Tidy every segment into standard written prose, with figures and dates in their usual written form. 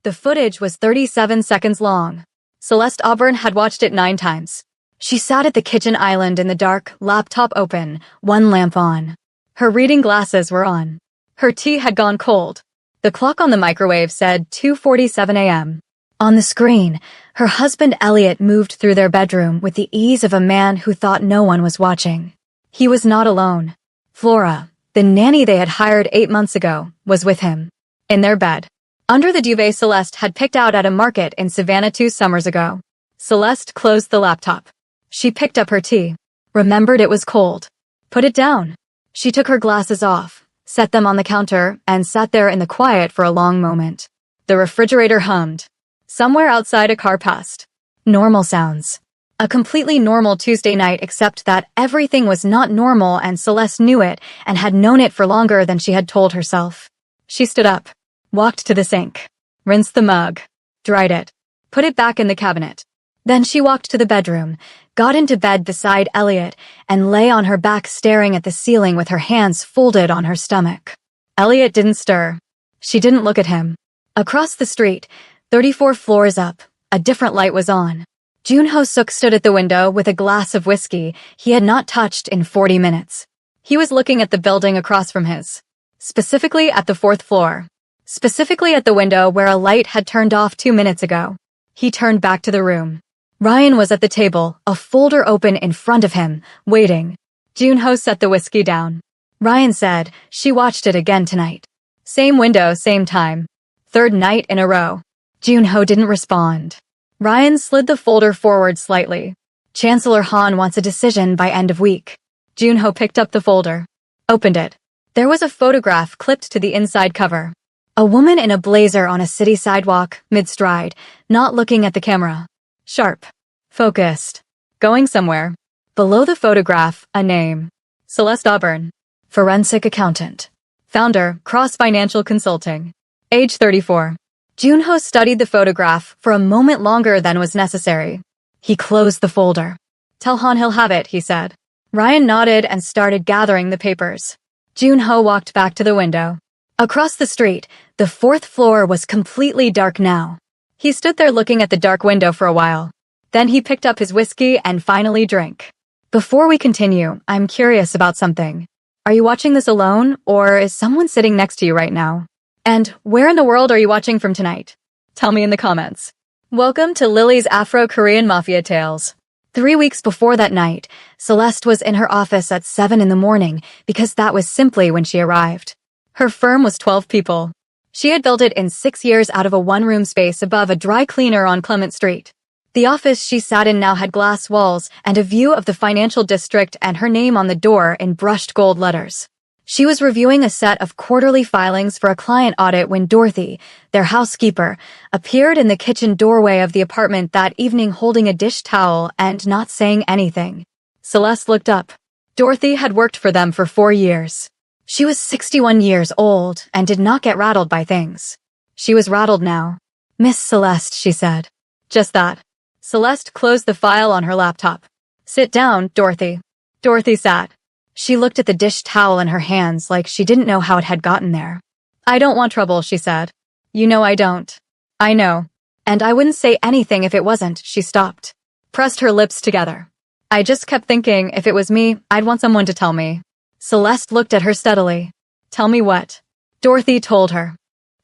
The footage was 37 seconds long. Celeste Auburn had watched it 9 times. She sat at the kitchen island in the dark, laptop open, one lamp on. Her reading glasses were on. Her tea had gone cold. The clock on the microwave said 2:47 a.m. On the screen, her husband Elliot moved through their bedroom with the ease of a man who thought no one was watching. He was not alone. Flora, the nanny they had hired 8 months ago, was with him. In their bed. Under the duvet Celeste had picked out at a market in Savannah 2 summers ago. Celeste closed the laptop. She picked up her tea. Remembered it was cold. Put it down. She took her glasses off, set them on the counter, and sat there in the quiet for a long moment. The refrigerator hummed. Somewhere outside a car passed. Normal sounds. A completely normal Tuesday night, except that everything was not normal and Celeste knew it and had known it for longer than she had told herself. She stood up. Walked to the sink. Rinsed the mug. Dried it. Put it back in the cabinet. Then she walked to the bedroom, got into bed beside Elliot, and lay on her back staring at the ceiling with her hands folded on her stomach. Elliot didn't stir. She didn't look at him. Across the street, 34 floors up, a different light was on. Junho Suk stood at the window with a glass of whiskey he had not touched in 40 minutes. He was looking at the building across from his. Specifically at the 4th floor. Specifically at the window where a light had turned off 2 minutes ago. He turned back to the room. Ryan was at the table, a folder open in front of him, waiting. Junho set the whiskey down. Ryan said, she watched it again tonight. Same window, same time. 3rd night in a row. Junho didn't respond. Ryan slid the folder forward slightly. Chancellor Han wants a decision by end of week. Junho picked up the folder. Opened it. There was a photograph clipped to the inside cover. A woman in a blazer on a city sidewalk, mid-stride, not looking at the camera. Sharp. Focused. Going somewhere. Below the photograph, a name. Celeste Auburn. Forensic accountant. Founder, Cross Financial Consulting. Age 34. Junho studied the photograph for a moment longer than was necessary. He closed the folder. Tell Han he'll have it, he said. Ryan nodded and started gathering the papers. Junho walked back to the window. Across the street, the 4th floor was completely dark now. He stood there looking at the dark window for a while. Then he picked up his whiskey and finally drank. Before we continue, I'm curious about something. Are you watching this alone, or is someone sitting next to you right now? And where in the world are you watching from tonight? Tell me in the comments. Welcome to Lily's Afro-Korean Mafia Tales. 3 weeks before that night, Celeste was in her office at 7 in the morning because that was simply when she arrived. Her firm was 12 people. She had built it in 6 years out of a one-room space above a dry cleaner on Clement Street. The office she sat in now had glass walls and a view of the financial district and her name on the door in brushed gold letters. She was reviewing a set of quarterly filings for a client audit when Dorothy, their housekeeper, appeared in the kitchen doorway of the apartment that evening holding a dish towel and not saying anything. Celeste looked up. Dorothy had worked for them for 4 years. She was 61 years old and did not get rattled by things. She was rattled now. Miss Celeste, she said. Just that. Celeste closed the file on her laptop. Sit down, Dorothy. Dorothy sat. She looked at the dish towel in her hands like she didn't know how it had gotten there. I don't want trouble, she said. You know I don't. I know. And I wouldn't say anything if it wasn't, she stopped. Pressed her lips together. I just kept thinking if it was me, I'd want someone to tell me. Celeste looked at her steadily. Tell me what? Dorothy told her.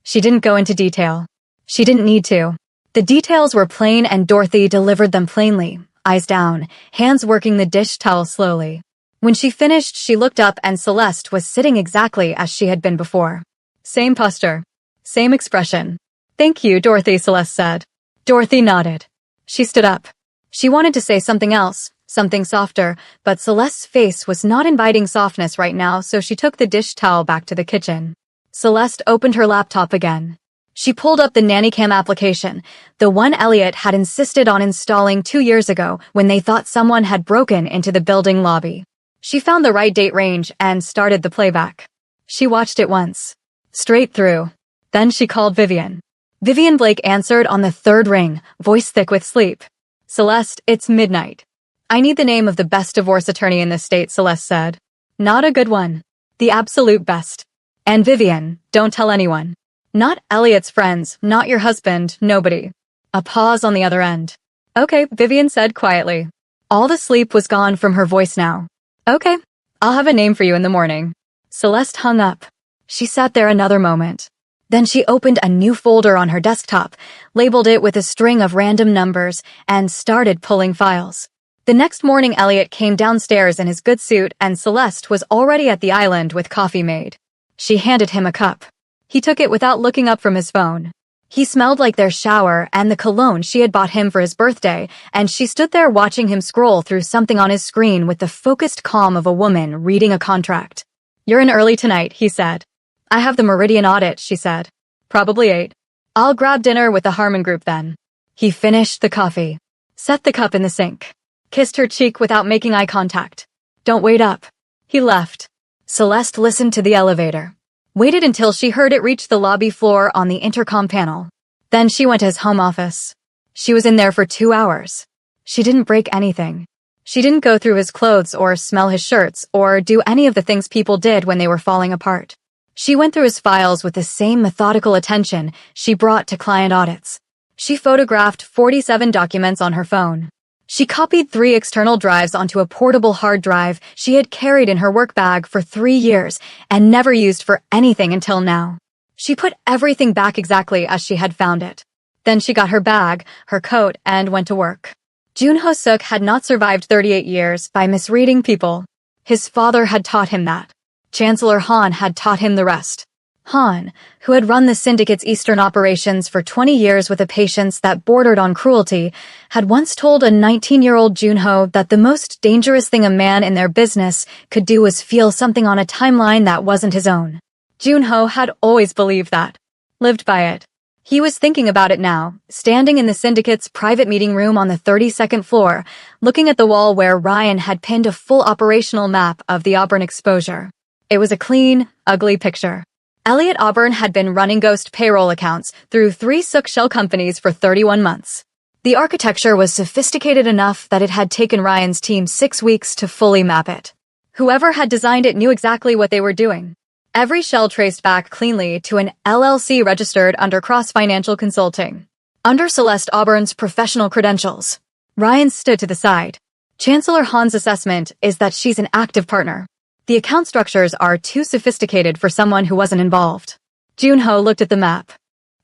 She didn't go into detail. She didn't need to. The details were plain and Dorothy delivered them plainly, eyes down, hands working the dish towel slowly. When she finished, she looked up and Celeste was sitting exactly as she had been before. Same posture. Same expression. Thank you, Dorothy, Celeste said. Dorothy nodded. She stood up. She wanted to say something else, something softer, but Celeste's face was not inviting softness right now, so she took the dish towel back to the kitchen. Celeste opened her laptop again. She pulled up the Nanny Cam application, the one Elliot had insisted on installing 2 years ago when they thought someone had broken into the building lobby. She found the right date range and started the playback. She watched it once. Straight through. Then she called Vivian. Vivian Blake answered on the 3rd ring, voice thick with sleep. Celeste, it's midnight. I need the name of the best divorce attorney in this state, Celeste said. Not a good one. The absolute best. And Vivian, don't tell anyone. Not Elliot's friends, not your husband, nobody. A pause on the other end. Okay, Vivian said quietly. All the sleep was gone from her voice now. Okay, I'll have a name for you in the morning. Celeste hung up. She sat there another moment. Then she opened a new folder on her desktop, labeled it with a string of random numbers, and started pulling files. The next morning, Elliot came downstairs in his good suit, and Celeste was already at the island with coffee made. She handed him a cup. He took it without looking up from his phone. He smelled like their shower and the cologne she had bought him for his birthday, and she stood there watching him scroll through something on his screen with the focused calm of a woman reading a contract. You're in early tonight, he said. I have the Meridian audit, she said. Probably 8. I'll grab dinner with the Harmon group then. He finished the coffee, set the cup in the sink, kissed her cheek without making eye contact. Don't wait up. He left. Celeste listened to the elevator, waited until she heard it reach the lobby floor on the intercom panel. Then she went to his home office. She was in there for 2 hours. She didn't break anything. She didn't go through his clothes or smell his shirts or do any of the things people did when they were falling apart. She went through his files with the same methodical attention she brought to client audits. She photographed 47 documents on her phone. She copied 3 external drives onto a portable hard drive she had carried in her work bag for 3 years and never used for anything until now. She put everything back exactly as she had found it. Then she got her bag, her coat, and went to work. Junho Suk had not survived 38 years by misreading people. His father had taught him that. Chancellor Han had taught him the rest. Han, who had run the syndicate's Eastern operations for 20 years with a patience that bordered on cruelty, had once told a 19-year-old Junho that the most dangerous thing a man in their business could do was feel something on a timeline that wasn't his own. Junho had always believed that, lived by it. He was thinking about it now, standing in the syndicate's private meeting room on the 32nd floor, looking at the wall where Ryan had pinned a full operational map of the Auburn exposure. It was a clean, ugly picture. Elliot Auburn had been running ghost payroll accounts through 3 Sook shell companies for 31 months. The architecture was sophisticated enough that it had taken Ryan's team 6 weeks to fully map it. Whoever had designed it knew exactly what they were doing. Every shell traced back cleanly to an LLC registered under Cross Financial Consulting. Under Celeste Auburn's professional credentials, Ryan stood to the side. Chancellor Han's assessment is that she's an active partner. The account structures are too sophisticated for someone who wasn't involved. Junho looked at the map.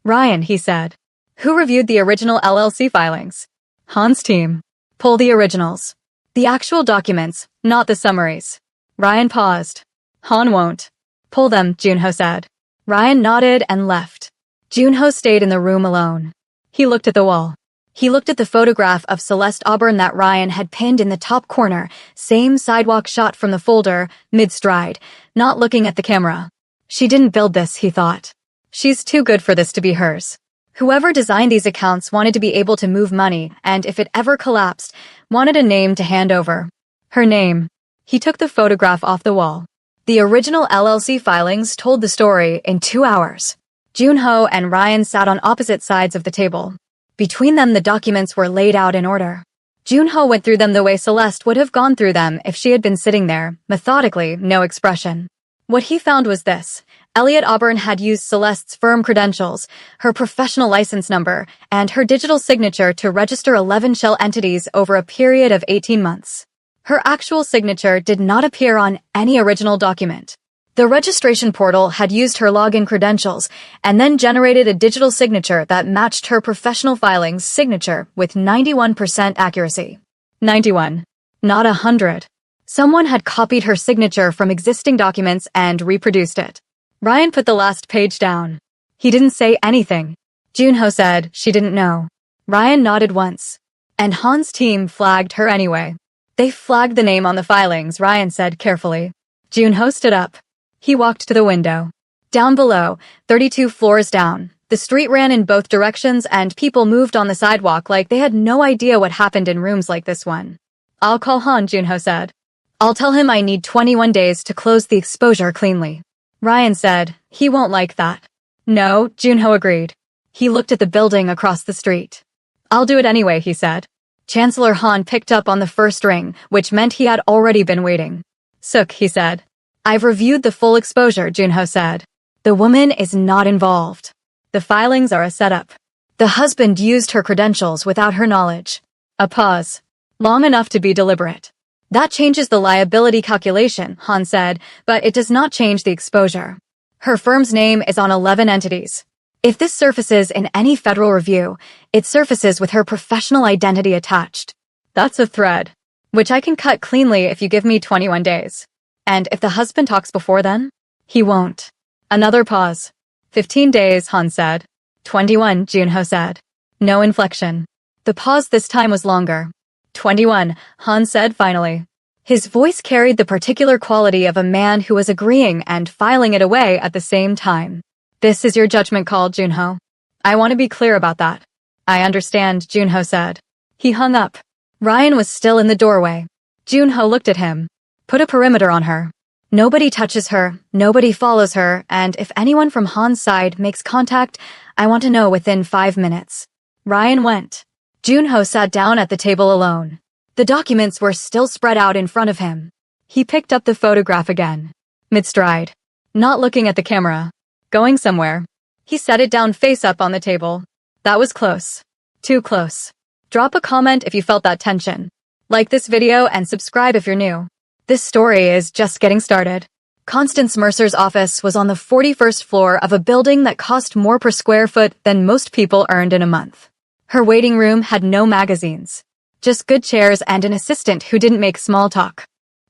Ryan, he said. Who reviewed the original LLC filings? Han's team. Pull the originals. The actual documents, not the summaries. Ryan paused. Han won't. Pull them, Junho said. Ryan nodded and left. Junho stayed in the room alone. He looked at the wall. He looked at the photograph of Celeste Auburn that Ryan had pinned in the top corner, same sidewalk shot from the folder, mid-stride, not looking at the camera. She didn't build this, he thought. She's too good for this to be hers. Whoever designed these accounts wanted to be able to move money, and if it ever collapsed, wanted a name to hand over. Her name. He took the photograph off the wall. The original LLC filings told the story in 2 hours. Junho and Ryan sat on opposite sides of the table. Between them, the documents were laid out in order. Junho went through them the way Celeste would have gone through them if she had been sitting there, methodically, no expression. What he found was this. Elliot Auburn had used Celeste's firm credentials, her professional license number, and her digital signature to register 11 shell entities over a period of 18 months. Her actual signature did not appear on any original document. The registration portal had used her login credentials and then generated a digital signature that matched her professional filings signature with 91% accuracy. 91. Not 100. Someone had copied her signature from existing documents and reproduced it. Ryan put the last page down. He didn't say anything. Junho said she didn't know. Ryan nodded once. And Han's team flagged her anyway. They flagged the name on the filings, Ryan said carefully. Junho stood up. He walked to the window. Down below, 32 floors down, the street ran in both directions and people moved on the sidewalk like they had no idea what happened in rooms like this one. I'll call Han, Junho said. I'll tell him I need 21 days to close the exposure cleanly. Ryan said, he won't like that. No, Junho agreed. He looked at the building across the street. I'll do it anyway, he said. Chancellor Han picked up on the first ring, which meant he had already been waiting. Suk, he said. I've reviewed the full exposure, Junho said. The woman is not involved. The filings are a setup. The husband used her credentials without her knowledge. A pause. Long enough to be deliberate. That changes the liability calculation, Han said, but it does not change the exposure. Her firm's name is on 11 entities. If this surfaces in any federal review, it surfaces with her professional identity attached. That's a thread, which I can cut cleanly if you give me 21 days. And if the husband talks before then? He won't. Another pause. 15 days, Han said. 21, Junho said. No inflection. The pause this time was longer. 21, Han said finally. His voice carried the particular quality of a man who was agreeing and filing it away at the same time. This is your judgment call, Junho. I want to be clear about that. I understand, Junho said. He hung up. Ryan was still in the doorway. Junho looked at him. Put a perimeter on her. Nobody touches her, nobody follows her, and if anyone from Han's side makes contact, I want to know within 5 minutes. Ryan went. Junho sat down at the table alone. The documents were still spread out in front of him. He picked up the photograph again. Mid-stride. Not looking at the camera. Going somewhere. He set it down face up on the table. That was close. Too close. Drop a comment if you felt that tension. Like this video and subscribe if you're new. This story is just getting started. Constance Mercer's office was on the 41st floor of a building that cost more per square foot than most people earned in a month. Her waiting room had no magazines. Just good chairs and an assistant who didn't make small talk.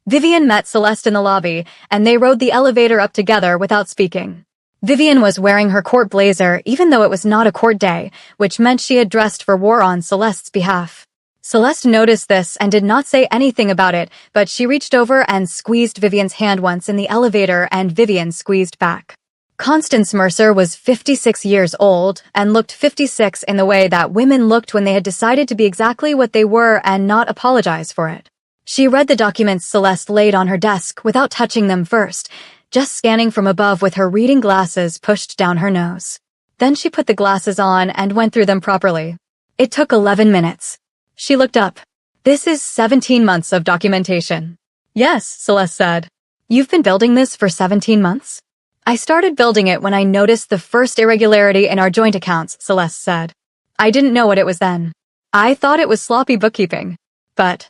Vivian met Celeste in the lobby, and they rode the elevator up together without speaking. Vivian was wearing her court blazer even though it was not a court day, which meant she had dressed for war on Celeste's behalf. Celeste noticed this and did not say anything about it, but she reached over and squeezed Vivian's hand once in the elevator and Vivian squeezed back. Constance Mercer was 56 years old and looked 56 in the way that women looked when they had decided to be exactly what they were and not apologize for it. She read the documents Celeste laid on her desk without touching them first, just scanning from above with her reading glasses pushed down her nose. Then she put the glasses on and went through them properly. It took 11 minutes. She looked up. This is 17 months of documentation. Yes, Celeste said. You've been building this for 17 months? I started building it when I noticed the first irregularity in our joint accounts, Celeste said. I didn't know what it was then. I thought it was sloppy bookkeeping. But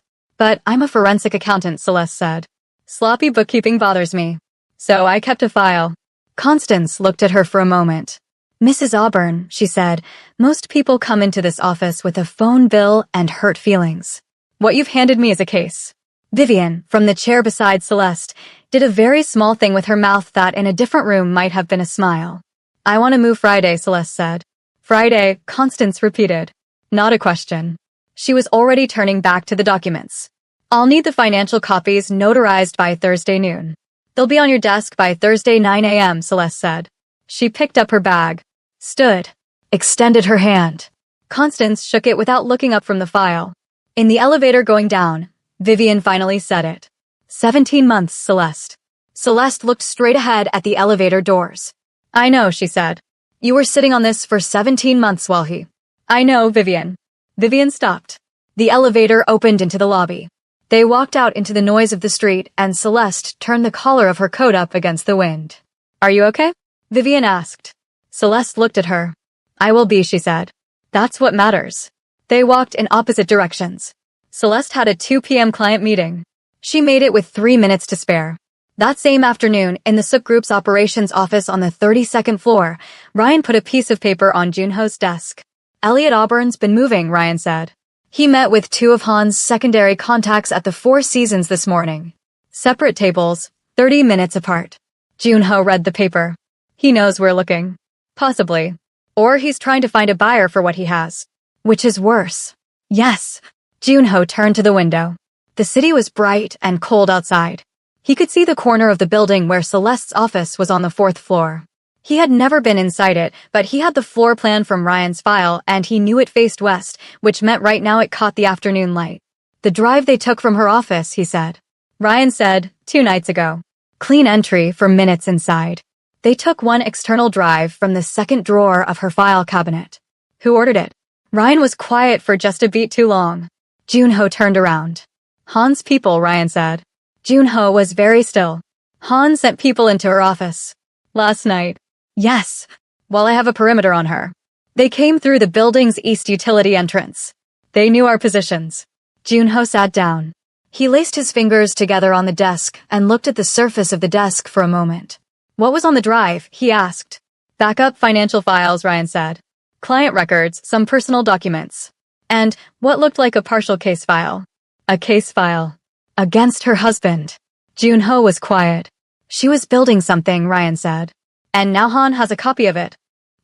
I'm a forensic accountant, Celeste said. Sloppy bookkeeping bothers me. So I kept a file. Constance looked at her for a moment. Mrs. Auburn, she said, most people come into this office with a phone bill and hurt feelings. What you've handed me is a case. Vivian, from the chair beside Celeste, did a very small thing with her mouth that in a different room might have been a smile. I want to move Friday, Celeste said. Friday, Constance repeated. Not a question. She was already turning back to the documents. I'll need the financial copies notarized by Thursday noon. They'll be on your desk by Thursday 9 a.m., Celeste said. She picked up her bag, stood, extended her hand. Constance shook it without looking up from the file. In the elevator going down, Vivian finally said it. 17 months, Celeste. Celeste looked straight ahead at the elevator doors. I know, she said. You were sitting on this for 17 months while he... I know, Vivian. Vivian stopped. The elevator opened into the lobby. They walked out into the noise of the street and Celeste turned the collar of her coat up against the wind. Are you okay? Vivian asked. Celeste looked at her. I will be, she said. That's what matters. They walked in opposite directions. Celeste had a 2 p.m. client meeting. She made it with 3 minutes to spare. That same afternoon, in the Sook Group's operations office on the 32nd floor, Ryan put a piece of paper on Junho's desk. Elliot Auburn's been moving, Ryan said. He met with 2 of Han's secondary contacts at the Four Seasons this morning. Separate tables, 30 minutes apart. Junho read the paper. He knows we're looking. Possibly. Or he's trying to find a buyer for what he has. Which is worse. Yes. Junho turned to the window. The city was bright and cold outside. He could see the corner of the building where Celeste's office was on the 4th floor. He had never been inside it, but he had the floor plan from Ryan's file and he knew it faced west, which meant right now it caught the afternoon light. The drive they took from her office, he said. Ryan said, 2 nights ago. Clean entry for minutes inside. They took one external drive from the 2nd drawer of her file cabinet. Who ordered it? Ryan was quiet for just a beat too long. Junho turned around. Han's people, Ryan said. Junho was very still. Han sent people into her office. Last night. Yes. While I have a perimeter on her. They came through the building's east utility entrance. They knew our positions. Junho sat down. He laced his fingers together on the desk and looked at the surface of the desk for a moment. What was on the drive? He asked. Backup financial files, Ryan said. Client records, some personal documents. And what looked like a partial case file. A case file. Against her husband. Junho was quiet. She was building something, Ryan said. And now Han has a copy of it.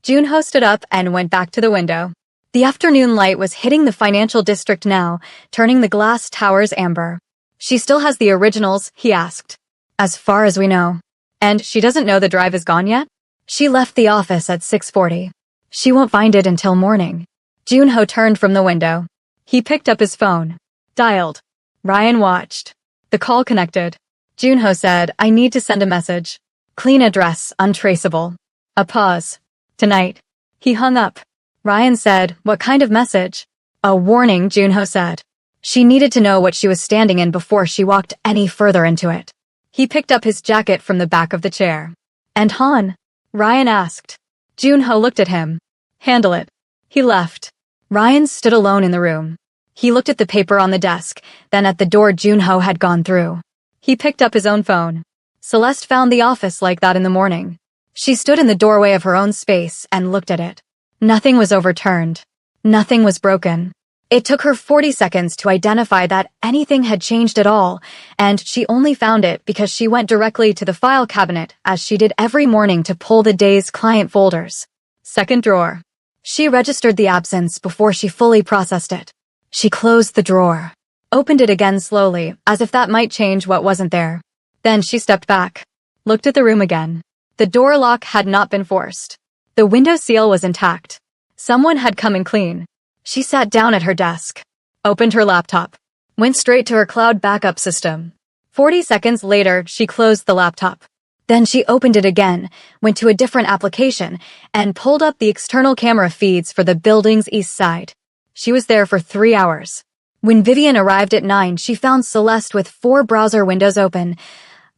Junho stood up and went back to the window. The afternoon light was hitting the financial district now, turning the glass towers amber. She still has the originals, he asked. As far as we know. And she doesn't know the drive is gone yet? She left the office at 6:40. She won't find it until morning. Junho turned from the window. He picked up his phone. Dialed. Ryan watched. The call connected. Junho said, I need to send a message. Clean address, untraceable. A pause. Tonight. He hung up. Ryan said, what kind of message? A warning, Junho said. She needed to know what she was standing in before she walked any further into it. He picked up his jacket from the back of the chair. And Han? Ryan asked. Junho looked at him. Handle it. He left. Ryan stood alone in the room. He looked at the paper on the desk, then at the door Junho had gone through. He picked up his own phone. Celeste found the office like that in the morning. She stood in the doorway of her own space and looked at it. Nothing was overturned. Nothing was broken. It took her 40 seconds to identify that anything had changed at all, and she only found it because she went directly to the file cabinet as she did every morning to pull the day's client folders. Second drawer. She registered the absence before she fully processed it. She closed the drawer. Opened it again slowly, as if that might change what wasn't there. Then she stepped back. Looked at the room again. The door lock had not been forced. The window seal was intact. Someone had come in clean. She sat down at her desk. Opened her laptop. Went straight to her cloud backup system. 40 seconds later, she closed the laptop. Then she opened it again, went to a different application, and pulled up the external camera feeds for the building's east side. She was there for 3 hours. When Vivian arrived at 9, she found Celeste with 4 browser windows open,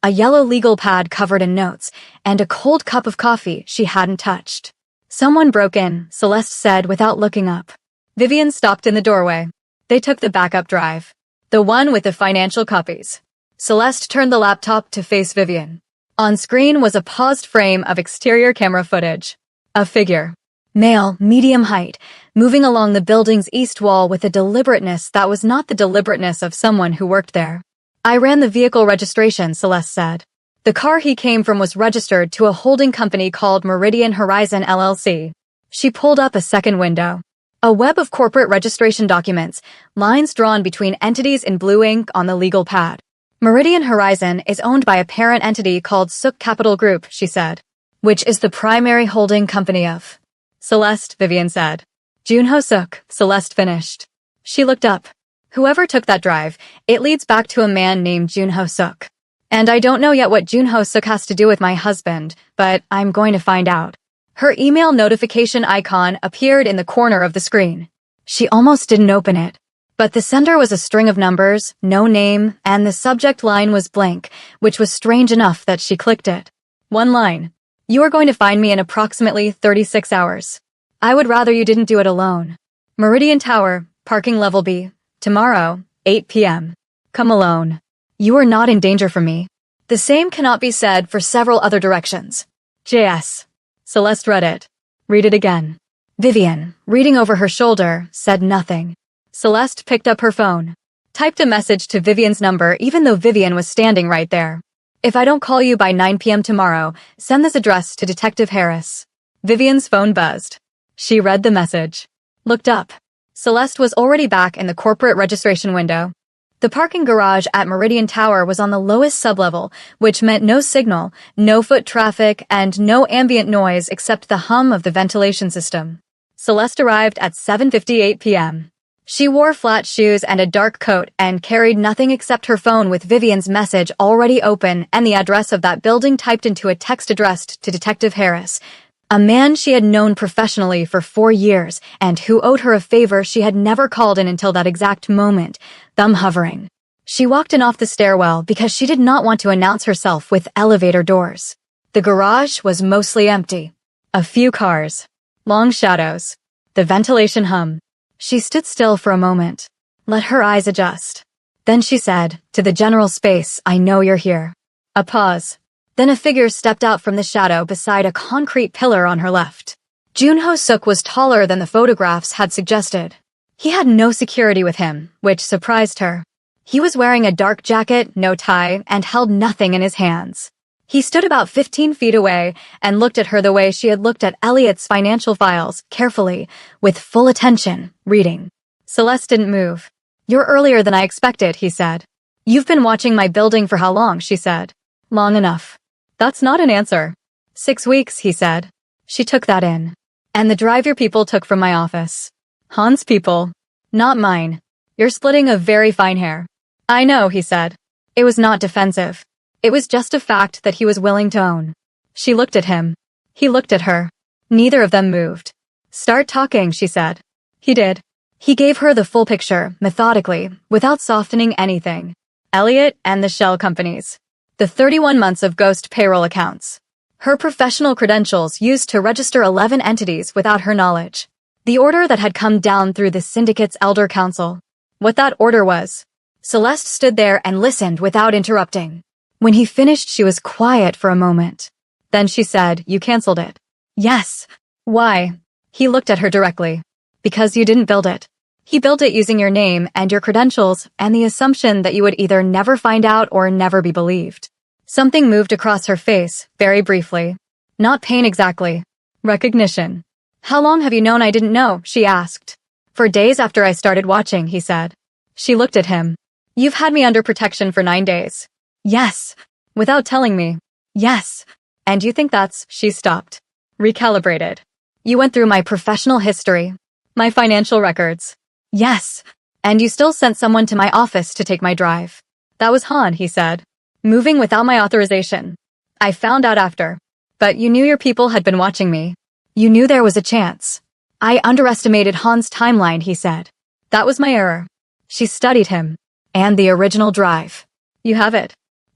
a yellow legal pad covered in notes, and a cold cup of coffee she hadn't touched. Someone broke in, Celeste said without looking up. Vivian stopped in the doorway. They took the backup drive. The one with the financial copies. Celeste turned the laptop to face Vivian. On screen was a paused frame of exterior camera footage. A figure. Male, medium height, moving along the building's east wall with a deliberateness that was not the deliberateness of someone who worked there. I ran the vehicle registration, Celeste said. The car he came from was registered to a holding company called Meridian Horizon LLC. She pulled up a second window. A web of corporate registration documents, lines drawn between entities in blue ink on the legal pad. Meridian Horizon is owned by a parent entity called Sook Capital Group, she said, which is the primary holding company of Celeste, Vivian said. Junho Sook, Celeste finished. She looked up. Whoever took that drive, it leads back to a man named Junho Sook. And I don't know yet what Junho Sook has to do with my husband, but I'm going to find out. Her email notification icon appeared in the corner of the screen. She almost didn't open it. But the sender was a string of numbers, no name, and the subject line was blank, which was strange enough that she clicked it. One line. You are going to find me in approximately 36 hours. I would rather you didn't do it alone. Meridian Tower, parking level B. Tomorrow, 8 p.m. Come alone. You are not in danger for me. The same cannot be said for several other directions. JS. Celeste read it. Read it again. Vivian, reading over her shoulder, said nothing. Celeste picked up her phone. Typed a message to Vivian's number even though Vivian was standing right there. If I don't call you by 9 p.m. tomorrow, send this address to Detective Harris. Vivian's phone buzzed. She read the message. Looked up. Celeste was already back in the corporate registration window. The parking garage at Meridian Tower was on the lowest sublevel, which meant no signal, no foot traffic, and no ambient noise except the hum of the ventilation system. Celeste arrived at 7:58 p.m. She wore flat shoes and a dark coat and carried nothing except her phone with Vivian's message already open and the address of that building typed into a text addressed to Detective Harris, a man she had known professionally for 4 years and who owed her a favor she had never called in until that exact moment, thumb hovering. She walked in off the stairwell because she did not want to announce herself with elevator doors. The garage was mostly empty. A few cars. Long shadows. The ventilation hum. She stood still for a moment. Let her eyes adjust. Then she said, "To the general space, I know you're here." A pause. Then a figure stepped out from the shadow beside a concrete pillar on her left. Junho Suk was taller than the photographs had suggested. He had no security with him, which surprised her. He was wearing a dark jacket, no tie, and held nothing in his hands. He stood about 15 feet away and looked at her the way she had looked at Elliot's financial files, carefully, with full attention, reading. Celeste didn't move. "You're earlier than I expected," he said. "You've been watching my building for how long?" she said. "Long enough." "That's not an answer." 6 weeks, he said. She took that in. "And the drive your people took from my office." "Han's people. Not mine. You're splitting a very fine hair." "I know," he said. It was not defensive. It was just a fact that he was willing to own. She looked at him. He looked at her. Neither of them moved. "Start talking," she said. He did. He gave her the full picture, methodically, without softening anything. Elliot and the shell companies. The 31 months of ghost payroll accounts. Her professional credentials used to register 11 entities without her knowledge. The order that had come down through the syndicate's elder council. What that order was. Celeste stood there and listened without interrupting. When he finished, she was quiet for a moment. Then she said, "You canceled it." "Yes." "Why?" He looked at her directly. "Because you didn't build it. He built it using your name and your credentials and the assumption that you would either never find out or never be believed." Something moved across her face, very briefly. Not pain exactly. Recognition. "How long have you known I didn't know?" she asked. "For days after I started watching," he said. She looked at him. "You've had me under protection for 9 days." "Yes." "Without telling me." "Yes." "And you think that's..." She stopped. Recalibrated. "You went through my professional history. My financial records." "Yes." "And you still sent someone to my office to take my drive." "That was Han," he said. "Moving without my authorization. I found out after. But you knew your people had been watching me. You knew there was a chance." "I underestimated Han's timeline," he said. "That was my error." She studied him. "And the original drive." "You have it."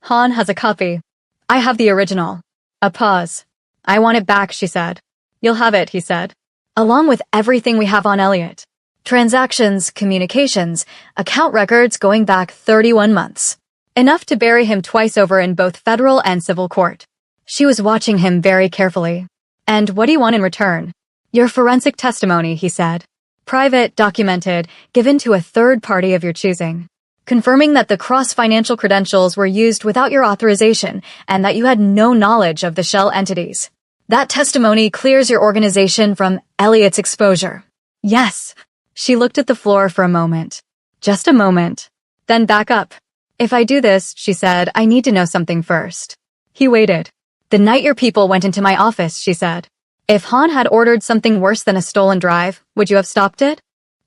"Han has a copy." "I have the original." A pause. "I want it back," she said. "You'll have it," he said. "Along with everything we have on Elliot. Transactions, communications, account records going back 31 months. Enough to bury him twice over in both federal and civil court." She was watching him very carefully. "And what do you want in return?" "Your forensic testimony," he said. "Private, documented, given to a third party of your choosing. Confirming that the cross-financial credentials were used without your authorization and that you had no knowledge of the shell entities. That testimony clears your organization from Elliot's exposure." "Yes." She looked at the floor for a moment. Just a moment. Then back up. "If I do this," she said, "I need to know something first." He waited. "The night your people went into my office," she said. "If Han had ordered something worse than a stolen drive, would you have stopped it?"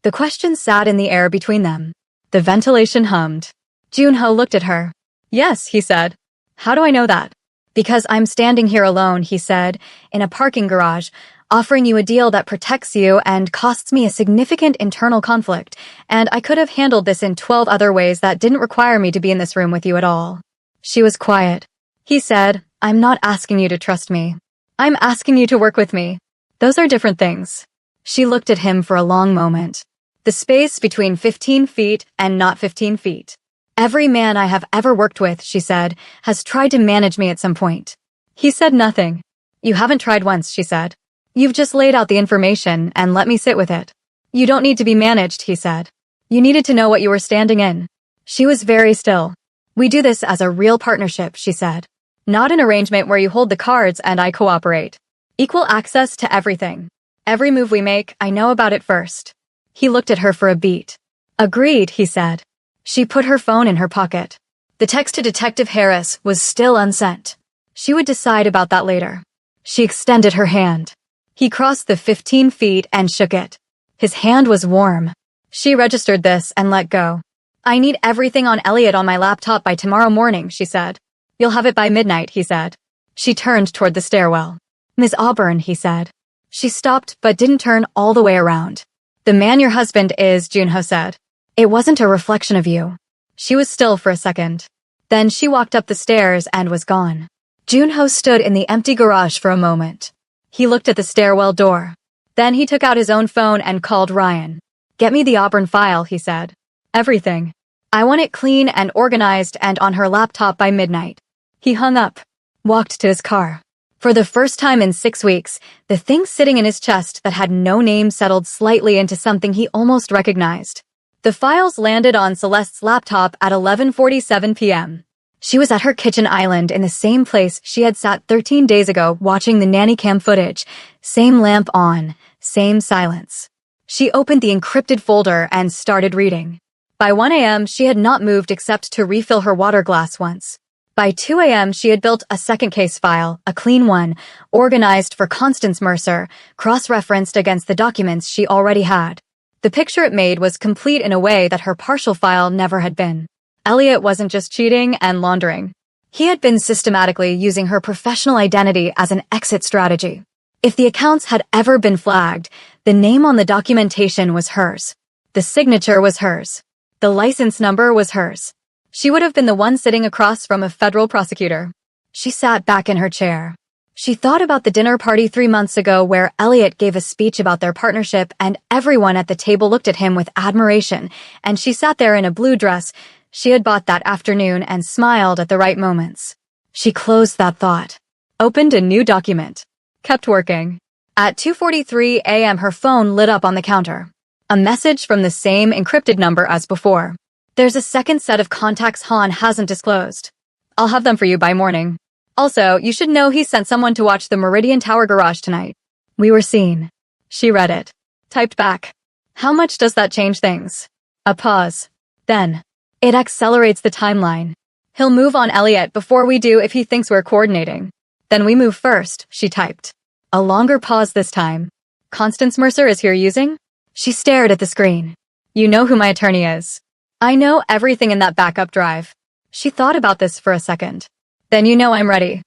The question sat in the air between them. The ventilation hummed. Junho looked at her. "Yes," he said. "How do I know that?" "Because I'm standing here alone," he said, "in a parking garage, offering you a deal that protects you and costs me a significant internal conflict, and I could have handled this in 12 other ways that didn't require me to be in this room with you at all." She was quiet. He said, "I'm not asking you to trust me. I'm asking you to work with me. Those are different things." She looked at him for a long moment. The space between 15 feet and not 15 feet. "Every man I have ever worked with," she said, "has tried to manage me at some point." He said nothing. "You haven't tried once," she said. "You've just laid out the information and let me sit with it." "You don't need to be managed," he said. "You needed to know what you were standing in." She was very still. "We do this as a real partnership," she said. "Not an arrangement where you hold the cards and I cooperate. Equal access to everything. Every move we make, I know about it first." He looked at her for a beat. "Agreed," he said. She put her phone in her pocket. The text to Detective Harris was still unsent. She would decide about that later. She extended her hand. He crossed the 15 feet and shook it. His hand was warm. She registered this and let go. "I need everything on Elliot on my laptop by tomorrow morning," she said. "You'll have it by midnight," he said. She turned toward the stairwell. "Ms. Auburn," he said. She stopped but didn't turn all the way around. "The man your husband is," Junho said. "It wasn't a reflection of you." She was still for a second. Then she walked up the stairs and was gone. Junho stood in the empty garage for a moment. He looked at the stairwell door. Then he took out his own phone and called Ryan. "Get me the Auburn file," he said. "Everything. I want it clean and organized and on her laptop by midnight." He hung up, walked to his car. For the first time in 6 weeks, the thing sitting in his chest that had no name settled slightly into something he almost recognized. The files landed on Celeste's laptop at 11:47 p.m. She was at her kitchen island in the same place she had sat 13 days ago watching the nanny cam footage. Same lamp on, same silence. She opened the encrypted folder and started reading. By 1 a.m., she had not moved except to refill her water glass once. By 2 a.m., she had built a second case file, a clean one, organized for Constance Mercer, cross-referenced against the documents she already had. The picture it made was complete in a way that her partial file never had been. Elliot wasn't just cheating and laundering. He had been systematically using her professional identity as an exit strategy. If the accounts had ever been flagged, the name on the documentation was hers. The signature was hers. The license number was hers. She would have been the one sitting across from a federal prosecutor. She sat back in her chair. She thought about the dinner party 3 months ago where Elliot gave a speech about their partnership and everyone at the table looked at him with admiration, and she sat there in a blue dress she had bought that afternoon and smiled at the right moments. She closed that thought, opened a new document, kept working. At 2:43 a.m. her phone lit up on the counter. A message from the same encrypted number as before. "There's a second set of contacts Han hasn't disclosed. I'll have them for you by morning. Also, you should know he sent someone to watch the Meridian Tower garage tonight. We were seen." She read it. Typed back. "How much does that change things?" A pause. Then, "It accelerates the timeline. He'll move on Elliot before we do if he thinks we're coordinating. Then we move first," she typed. A longer pause this time. "Constance Mercer is here using?" She stared at the screen. "You know who my attorney is. I know everything in that backup drive." She thought about this for a second. "Then you know I'm ready."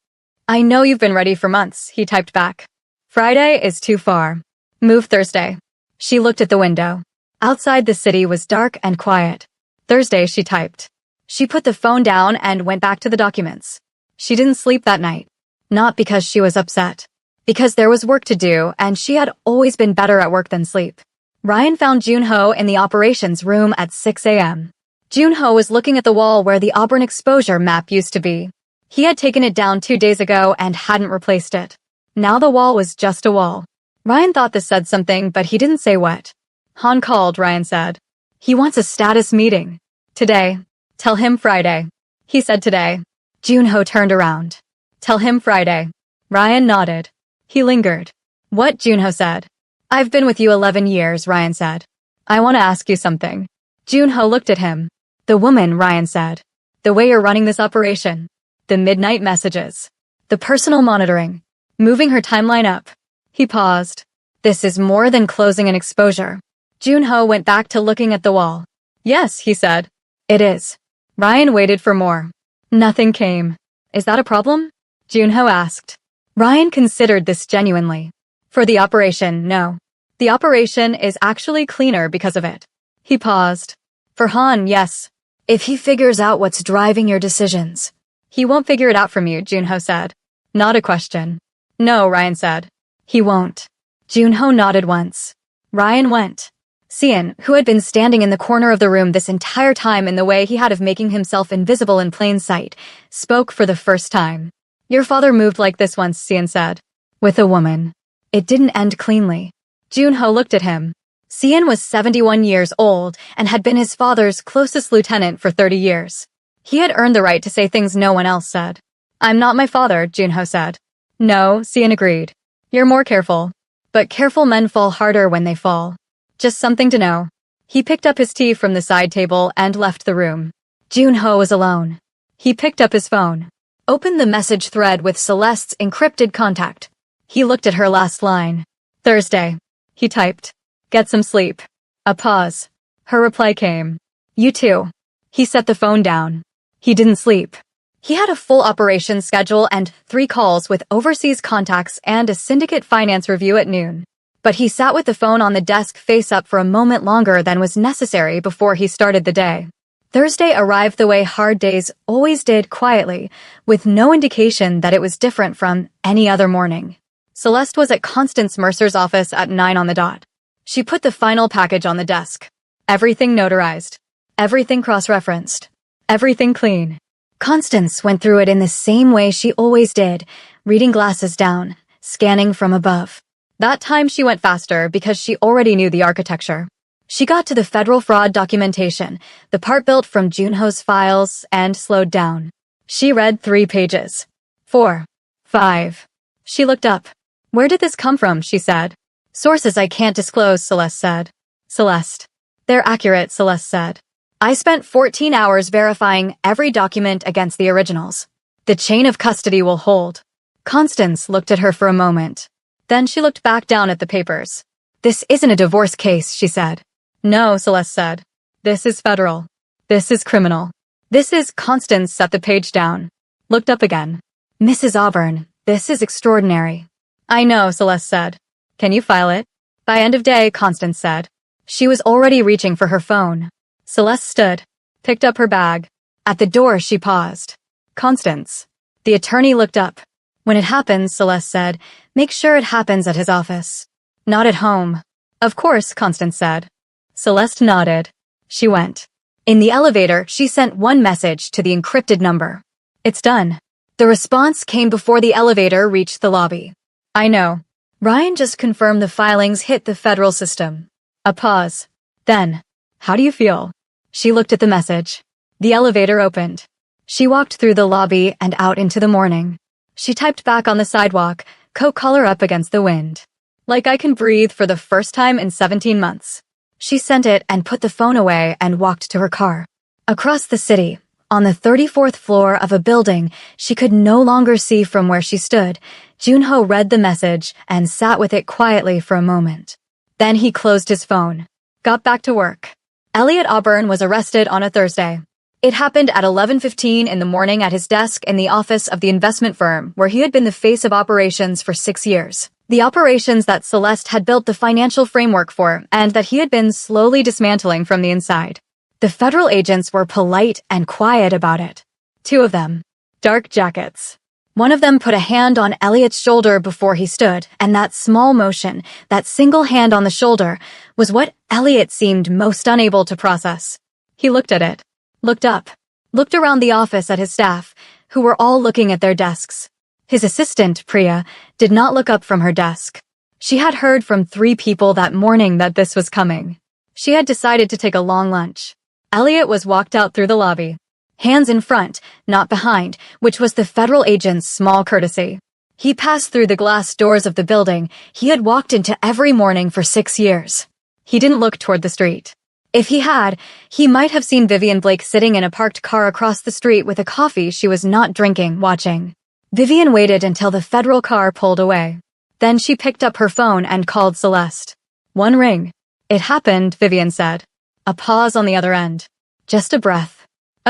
"I know you've been ready for months," he typed back. "Friday is too far. Move Thursday." She looked at the window. Outside the city was dark and quiet. "Thursday," she typed. She put the phone down and went back to the documents. She didn't sleep that night. Not because she was upset. Because there was work to do, and she had always been better at work than sleep. Ryan found Junho in the operations room at 6 a.m. Junho was looking at the wall where the Auburn exposure map used to be. He had taken it down 2 days ago and hadn't replaced it. Now the wall was just a wall. Ryan thought this said something, but he didn't say what. "Han called," Ryan said. "He wants a status meeting. Today. Tell him Friday." He said today. Junho turned around. "Tell him Friday." Ryan nodded. He lingered. "What?" Junho said. "I've been with you 11 years, Ryan said. "I want to ask you something." Junho looked at him. "The woman," Ryan said. "The way you're running this operation. The midnight messages. The personal monitoring. Moving her timeline up." He paused. "This is more than closing an exposure." Junho went back to looking at the wall. "Yes," he said. "It is." Ryan waited for more. Nothing came. "Is that a problem?" Junho asked. Ryan considered this genuinely. "For the operation, no. The operation is actually cleaner because of it." He paused. "For Han, yes. If he figures out what's driving your decisions." "He won't figure it out from you," Junho said. Not a question. "No," Ryan said. "He won't." Junho nodded once. Ryan went. Cian, who had been standing in the corner of the room this entire time in the way he had of making himself invisible in plain sight, spoke for the first time. "Your father moved like this once," Cian said. "With a woman. It didn't end cleanly." Junho looked at him. Cian was 71 years old and had been his father's closest lieutenant for 30 years. He had earned the right to say things no one else said. "I'm not my father," Junho said. "No," Cian agreed. "You're more careful. But careful men fall harder when they fall. Just something to know." He picked up his tea from the side table and left the room. Junho was alone. He picked up his phone. Opened the message thread with Celeste's encrypted contact. He looked at her last line. "Thursday." He typed. "Get some sleep." A pause. Her reply came. "You too." He set the phone down. He didn't sleep. He had a full operations schedule and 3 calls with overseas contacts and a syndicate finance review at noon. But he sat with the phone on the desk face up for a moment longer than was necessary before he started the day. Thursday arrived the way hard days always did, quietly, with no indication that it was different from any other morning. Celeste was at Constance Mercer's office at 9 on the dot. She put the final package on the desk. Everything notarized. Everything cross-referenced. Everything clean. Constance went through it in the same way she always did, reading glasses down, scanning from above. That time she went faster because she already knew the architecture. She got to the federal fraud documentation, the part built from Junho's files, and slowed down. She read 3 pages. 4. 5. She looked up. Where did this come from, she said. Sources I can't disclose, Celeste said. Celeste. They're accurate, Celeste said. I spent 14 hours verifying every document against the originals. The chain of custody will hold. Constance looked at her for a moment. Then she looked back down at the papers. This isn't a divorce case, she said. No, Celeste said. This is federal. This is criminal. This is Constance set the page down. Looked up again. Mrs. Auburn, this is extraordinary. I know, Celeste said. Can you file it? By end of day, Constance said. She was already reaching for her phone. Celeste stood, picked up her bag. At the door, she paused. Constance. The attorney looked up. When it happens, Celeste said, make sure it happens at his office. Not at home. Of course, Constance said. Celeste nodded. She went. In the elevator, she sent one message to the encrypted number. It's done. The response came before the elevator reached the lobby. I know. Ryan just confirmed the filings hit the federal system. A pause. Then, how do you feel? She looked at the message. The elevator opened. She walked through the lobby and out into the morning. She typed back on the sidewalk, coat collar up against the wind. Like I can breathe for the first time in 17 months. She sent it and put the phone away and walked to her car. Across the city, on the 34th floor of a building she could no longer see from where she stood, Junho read the message and sat with it quietly for a moment. Then he closed his phone. Got back to work. Elliot Auburn was arrested on a Thursday. It happened at 11:15 in the morning at his desk in the office of the investment firm where he had been the face of operations for 6 years. The operations that Celeste had built the financial framework for and that he had been slowly dismantling from the inside. The federal agents were polite and quiet about it. 2 of them. Dark jackets. One of them put a hand on Elliot's shoulder before he stood, and that small motion, that single hand on the shoulder, was what Elliot seemed most unable to process. He looked at it, looked up, looked around the office at his staff, who were all looking at their desks. His assistant, Priya, did not look up from her desk. She had heard from 3 people that morning that this was coming. She had decided to take a long lunch. Elliot was walked out through the lobby. Hands in front, not behind, which was the federal agent's small courtesy. He passed through the glass doors of the building he had walked into every morning for 6 years. He didn't look toward the street. If he had, he might have seen Vivian Blake sitting in a parked car across the street with a coffee she was not drinking, watching. Vivian waited until the federal car pulled away. Then she picked up her phone and called Celeste. 1 ring. It happened, Vivian said. A pause on the other end. Just a breath.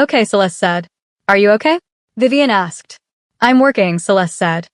Okay, Celeste said. Are you okay? Vivian asked. I'm working, Celeste said.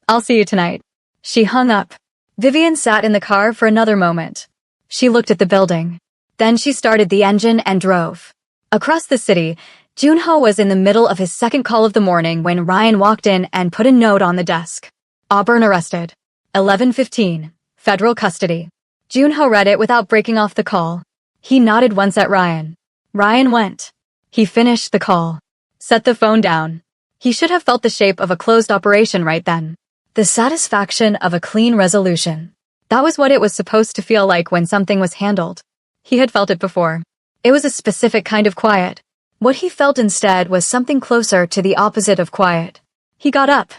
I'll see you tonight. She hung up. Vivian sat in the car for another moment. She looked at the building. Then she started the engine and drove. Across the city, Junho was in the middle of his second call of the morning when Ryan walked in and put a note on the desk. Auburn arrested. 11:15. Federal custody. Junho read it without breaking off the call. He nodded once at Ryan. Ryan went. He finished the call. Set the phone down. He should have felt the shape of a closed operation right then. The satisfaction of a clean resolution. That was what it was supposed to feel like when something was handled. He had felt it before. It was a specific kind of quiet. What he felt instead was something closer to the opposite of quiet. He got up,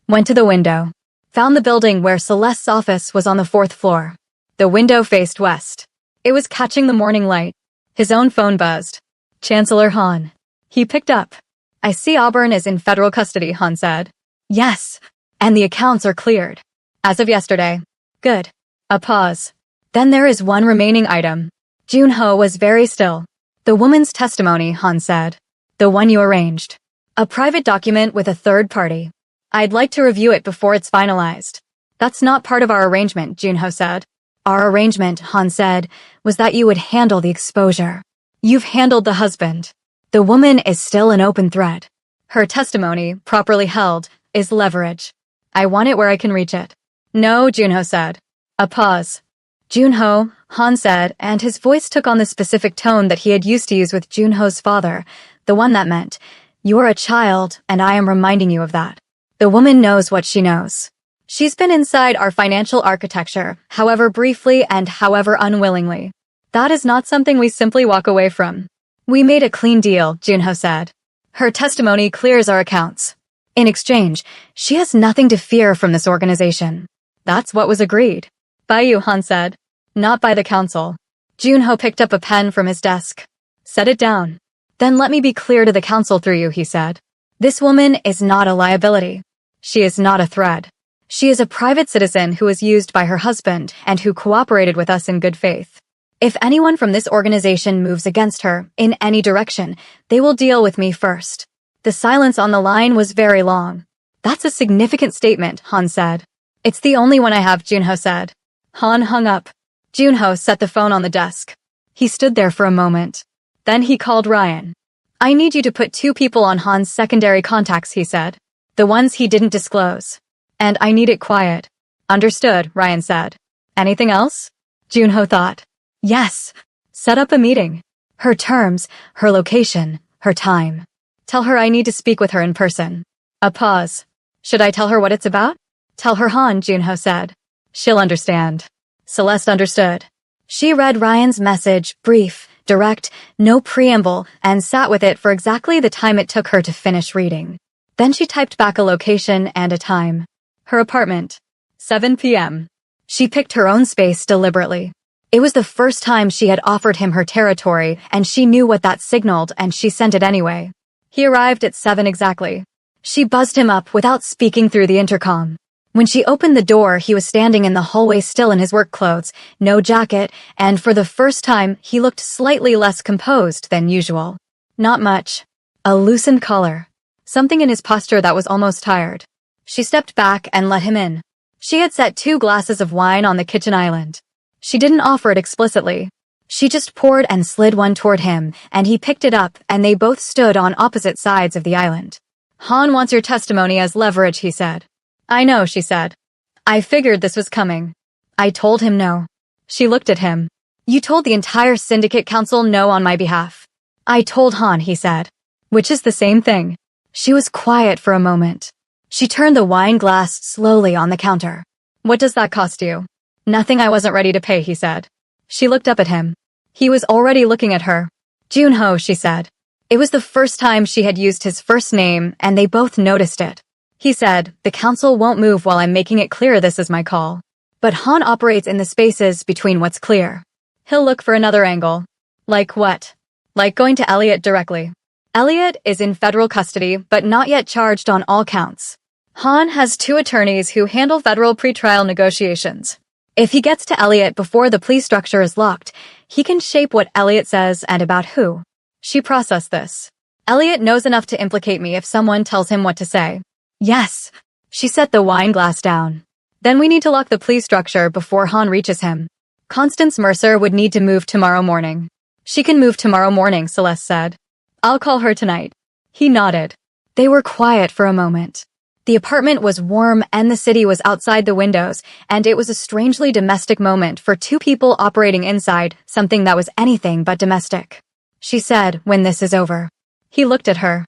went to the window, found the building where Celeste's office was on the 4th floor. The window faced west. It was catching the morning light. His own phone buzzed. Chancellor Han. He picked up. I see Auburn is in federal custody, Han said. Yes. And the accounts are cleared. As of yesterday. Good. A pause. Then there is one remaining item. Junho was very still. The woman's testimony, Han said. The one you arranged. A private document with a third party. I'd like to review it before it's finalized. That's not part of our arrangement, Junho said. Our arrangement, Han said, was that you would handle the exposure. You've handled the husband. The woman is still an open thread. Her testimony, properly held, is leverage. I want it where I can reach it. No, Junho said. A pause. Junho, Han said, and his voice took on the specific tone that he had used to use with Junho's father, the one that meant, "You're a child, and I am reminding you of that." The woman knows what she knows. She's been inside our financial architecture, however briefly and however unwillingly. That is not something we simply walk away from. We made a clean deal, Junho said. Her testimony clears our accounts. In exchange, she has nothing to fear from this organization. That's what was agreed. By you, Han said. Not by the council. Junho picked up a pen from his desk. Set it down. Then let me be clear to the council through you, he said. This woman is not a liability. She is not a threat. She is a private citizen who was used by her husband and who cooperated with us in good faith. If anyone from this organization moves against her, in any direction, they will deal with me first. The silence on the line was very long. That's a significant statement, Han said. It's the only one I have, Junho said. Han hung up. Junho set the phone on the desk. He stood there for a moment. Then he called Ryan. I need you to put 2 people on Han's secondary contacts, he said. The ones he didn't disclose. And I need it quiet. Understood, Ryan said. Anything else? Junho thought. Yes. Set up a meeting. Her terms, her location, her time. Tell her I need to speak with her in person. A pause. Should I tell her what it's about? Tell her, Han, Junho said. She'll understand. Celeste understood. She read Ryan's message, brief, direct, no preamble, and sat with it for exactly the time it took her to finish reading. Then she typed back a location and a time. Her apartment. 7 p.m. She picked her own space deliberately. It was the first time she had offered him her territory, and she knew what that signaled, and she sent it anyway. He arrived at 7 exactly. She buzzed him up without speaking through the intercom. When she opened the door, he was standing in the hallway still in his work clothes, no jacket, and for the first time, he looked slightly less composed than usual. Not much. A loosened collar. Something in his posture that was almost tired. She stepped back and let him in. She had set 2 glasses of wine on the kitchen island. She didn't offer it explicitly. She just poured and slid one toward him, and he picked it up, and they both stood on opposite sides of the island. Han wants your testimony as leverage, he said. I know, she said. I figured this was coming. I told him no. She looked at him. You told the entire syndicate council no on my behalf. I told Han, he said. Which is the same thing. She was quiet for a moment. She turned the wine glass slowly on the counter. What does that cost you? Nothing I wasn't ready to pay, he said. She looked up at him. He was already looking at her. Junho, she said. It was the first time she had used his first name, and they both noticed it. He said, the council won't move while I'm making it clear this is my call. But Han operates in the spaces between what's clear. He'll look for another angle. Like what? Like going to Elliot directly. Elliot is in federal custody, but not yet charged on all counts. Han has 2 attorneys who handle federal pretrial negotiations. If he gets to Elliot before the plea structure is locked, he can shape what Elliot says and about who. She processed this. Elliot knows enough to implicate me if someone tells him what to say. Yes. She set the wine glass down. Then we need to lock the plea structure before Han reaches him. Constance Mercer would need to move tomorrow morning. She can move tomorrow morning, Celeste said. I'll call her tonight. He nodded. They were quiet for a moment. The apartment was warm and the city was outside the windows, and it was a strangely domestic moment for 2 people operating inside something that was anything but domestic. She said, when this is over. He looked at her.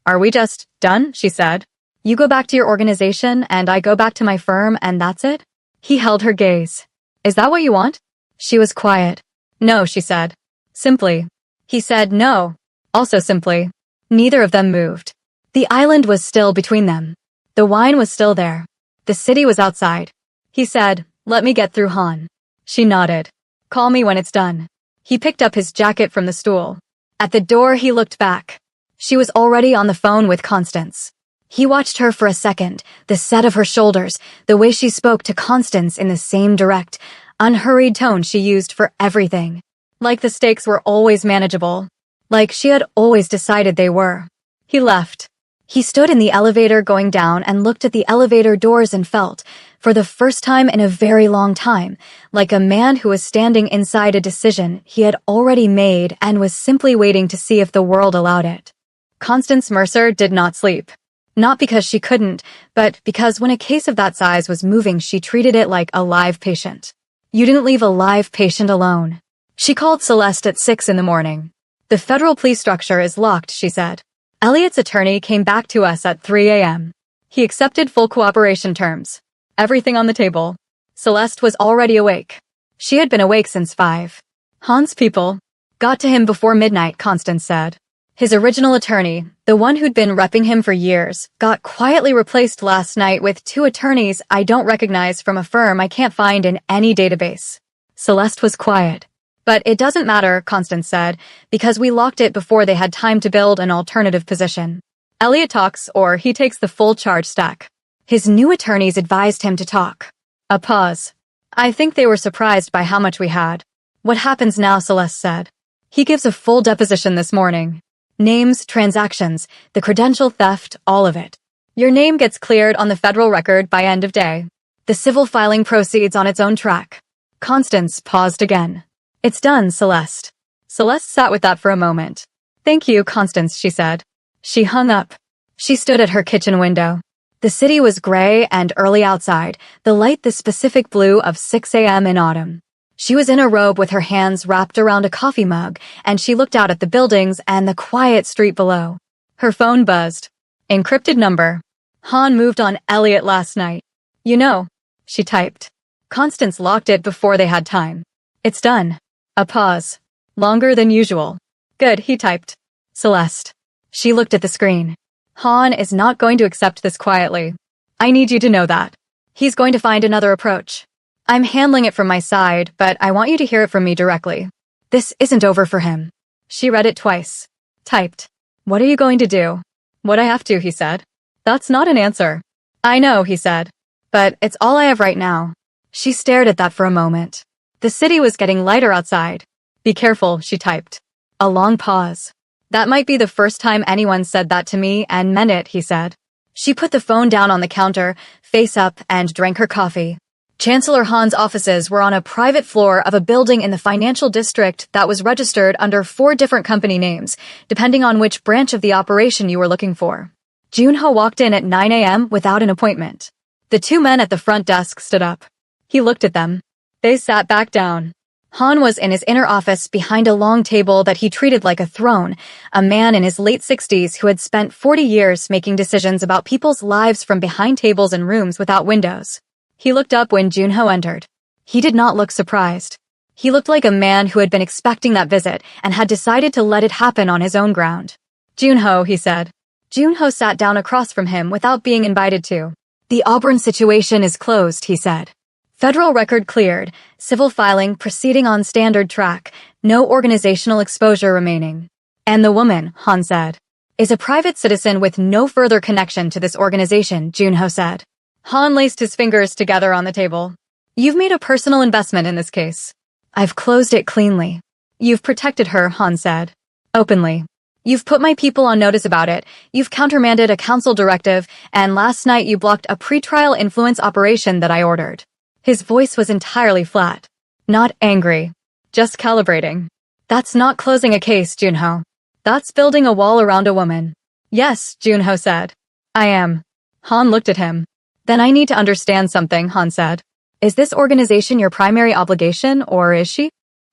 Are we just done? She said. You go back to your organization and I go back to my firm and that's it? He held her gaze. Is that what you want? She was quiet. No, she said. Simply. He said no. Also simply. Neither of them moved. The island was still between them. The wine was still there. The city was outside. He said, let me get through Han. She nodded. Call me when it's done. He picked up his jacket from the stool. At the door, he looked back. She was already on the phone with Constance. He watched her for a second, the set of her shoulders, the way she spoke to Constance in the same direct, unhurried tone she used for everything. Like the stakes were always manageable. Like she had always decided they were. He left. He stood in the elevator going down and looked at the elevator doors and felt, for the first time in a very long time, like a man who was standing inside a decision he had already made and was simply waiting to see if the world allowed it. Constance Mercer did not sleep. Not because she couldn't, but because when a case of that size was moving, she treated it like a live patient. You didn't leave a live patient alone. She called Celeste at 6 in the morning. The federal police structure is locked, she said. Elliot's attorney came back to us at 3 a.m. He accepted full cooperation terms. Everything on the table. Celeste was already awake. She had been awake since 5. Han's people got to him before midnight, Constance said. His original attorney, the one who'd been repping him for years, got quietly replaced last night with 2 attorneys I don't recognize from a firm I can't find in any database. Celeste was quiet. But it doesn't matter, Constance said, because we locked it before they had time to build an alternative position. Elliot talks, or he takes the full charge stack. His new attorneys advised him to talk. A pause. I think they were surprised by how much we had. What happens now, Celeste said. He gives a full deposition this morning. Names, transactions, the credential theft, all of it. Your name gets cleared on the federal record by end of day. The civil filing proceeds on its own track. Constance paused again. It's done, Celeste. Celeste sat with that for a moment. Thank you, Constance, she said. She hung up. She stood at her kitchen window. The city was gray and early outside, the light the specific blue of 6 a.m. in autumn. She was in a robe with her hands wrapped around a coffee mug, and she looked out at the buildings and the quiet street below. Her phone buzzed. Encrypted number. Han moved on Elliot last night. You know, she typed. Constance locked it before they had time. It's done. A pause. Longer than usual. Good, he typed. Celeste. She looked at the screen. Han is not going to accept this quietly. I need you to know that. He's going to find another approach. I'm handling it from my side, but I want you to hear it from me directly. This isn't over for him. She read it twice. Typed. What are you going to do? What I have to, he said. That's not an answer. I know, he said. But it's all I have right now. She stared at that for a moment. The city was getting lighter outside. Be careful, she typed. A long pause. That might be the first time anyone said that to me and meant it, he said. She put the phone down on the counter, face up, and drank her coffee. Chancellor Han's offices were on a private floor of a building in the financial district that was registered under 4 different company names, depending on which branch of the operation you were looking for. Junho walked in at 9 a.m. without an appointment. The 2 men at the front desk stood up. He looked at them. They sat back down. Han was in his inner office behind a long table that he treated like a throne, a man in his late 60s who had spent 40 years making decisions about people's lives from behind tables and rooms without windows. He looked up when Junho entered. He did not look surprised. He looked like a man who had been expecting that visit and had decided to let it happen on his own ground. Junho, he said. Junho sat down across from him without being invited to. The Auburn situation is closed, he said. Federal record cleared, civil filing proceeding on standard track, no organizational exposure remaining. And the woman, Han said, is a private citizen with no further connection to this organization, Junho said. Han laced his fingers together on the table. You've made a personal investment in this case. I've closed it cleanly. You've protected her, Han said. Openly. You've put my people on notice about it, you've countermanded a council directive, and last night you blocked a pretrial influence operation that I ordered. His voice was entirely flat. Not angry. Just calibrating. That's not closing a case, Junho. That's building a wall around a woman. Yes, Junho said. I am. Han looked at him. Then I need to understand something, Han said. Is this organization your primary obligation, or is she?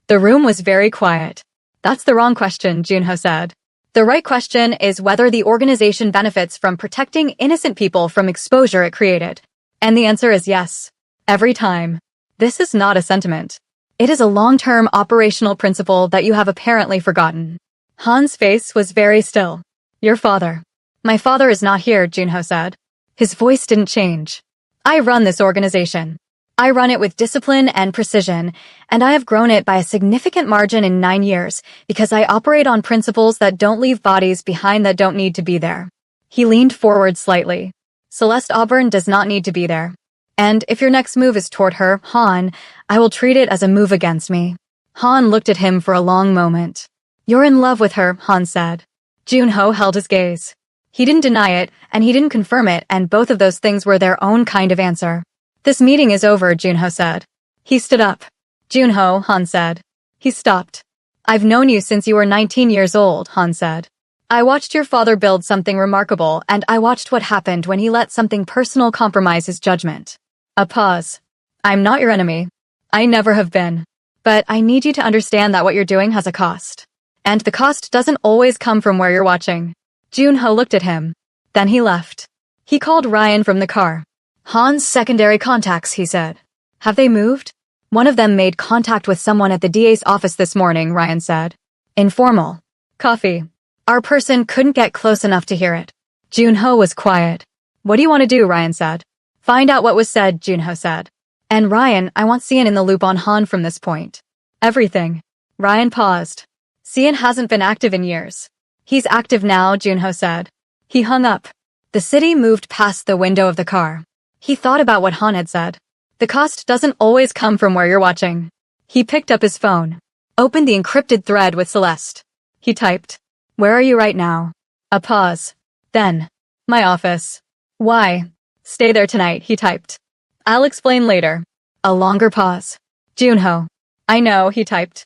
The room was very quiet. That's the wrong question, Junho said. The right question is whether the organization benefits from protecting innocent people from exposure it created. And the answer is yes. Every time. This is not a sentiment. It is a long-term operational principle that you have apparently forgotten. Han's face was very still. Your father. My father is not here, Junho said. His voice didn't change. I run this organization. I run it with discipline and precision, and I have grown it by a significant margin in 9 years because I operate on principles that don't leave bodies behind that don't need to be there. He leaned forward slightly. Celeste Auburn does not need to be there. And if your next move is toward her, Han, I will treat it as a move against me. Han looked at him for a long moment. You're in love with her, Han said. Junho held his gaze. He didn't deny it, and he didn't confirm it, and both of those things were their own kind of answer. This meeting is over, Junho said. He stood up. Junho, Han said. He stopped. I've known you since you were 19 years old, Han said. I watched your father build something remarkable, and I watched what happened when he let something personal compromise his judgment. A pause. I'm not your enemy. I never have been. But I need you to understand that what you're doing has a cost. And the cost doesn't always come from where you're watching. Junho looked at him. Then he left. He called Ryan from the car. Han's secondary contacts, he said. Have they moved? One of them made contact with someone at the DA's office this morning, Ryan said. Informal. Coffee. Our person couldn't get close enough to hear it. Junho was quiet. What do you want to do, Ryan said. Find out what was said, Junho said. And Ryan, I want Cian in the loop on Han from this point. Everything. Ryan paused. Cian hasn't been active in years. He's active now, Junho said. He hung up. The city moved past the window of the car. He thought about what Han had said. The cost doesn't always come from where you're watching. He picked up his phone. Opened the encrypted thread with Celeste. He typed. Where are you right now? A pause. Then. My office. Why? Stay there tonight, he typed. I'll explain later. A longer pause. Junho. I know, he typed.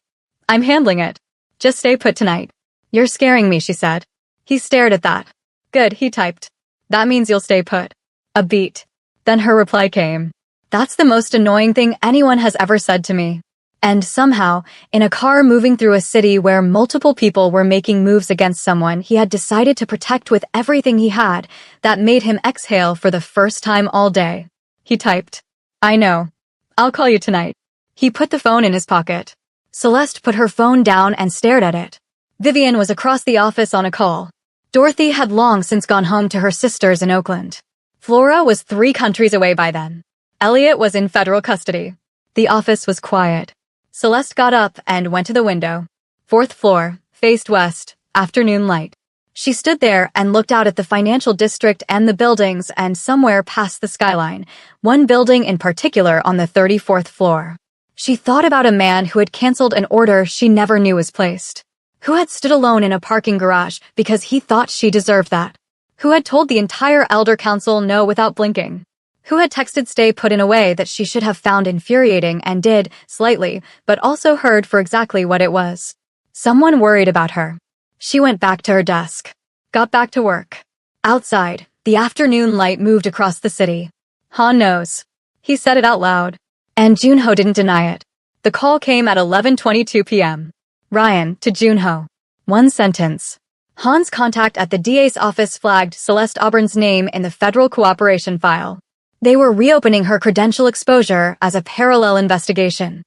I'm handling it. Just stay put tonight. You're scaring me, she said. He stared at that. Good, he typed. That means you'll stay put. A beat. Then her reply came. That's the most annoying thing anyone has ever said to me. And somehow, in a car moving through a city where multiple people were making moves against someone he had decided to protect with everything he had, that made him exhale for the first time all day. He typed. I know. I'll call you tonight. He put the phone in his pocket. Celeste put her phone down and stared at it. Vivian was across the office on a call. Dorothy had long since gone home to her sisters in Oakland. Flora was 3 countries away by then. Elliot was in federal custody. The office was quiet. Celeste got up and went to the window. 4th floor, faced west, afternoon light. She stood there and looked out at the financial district and the buildings and somewhere past the skyline, one building in particular on the 34th floor. She thought about a man who had canceled an order she never knew was placed. Who had stood alone in a parking garage because he thought she deserved that. Who had told the entire elder council no without blinking. Who had texted stay put in a way that she should have found infuriating and did, slightly, but also heard for exactly what it was. Someone worried about her. She went back to her desk. Got back to work. Outside, the afternoon light moved across the city. Han knows. He said it out loud. And Junho didn't deny it. The call came at 11:22 p.m. Ryan, to Junho. One sentence. Han's contact at the DA's office flagged Celeste Auburn's name in the federal cooperation file. They were reopening her credential exposure as a parallel investigation.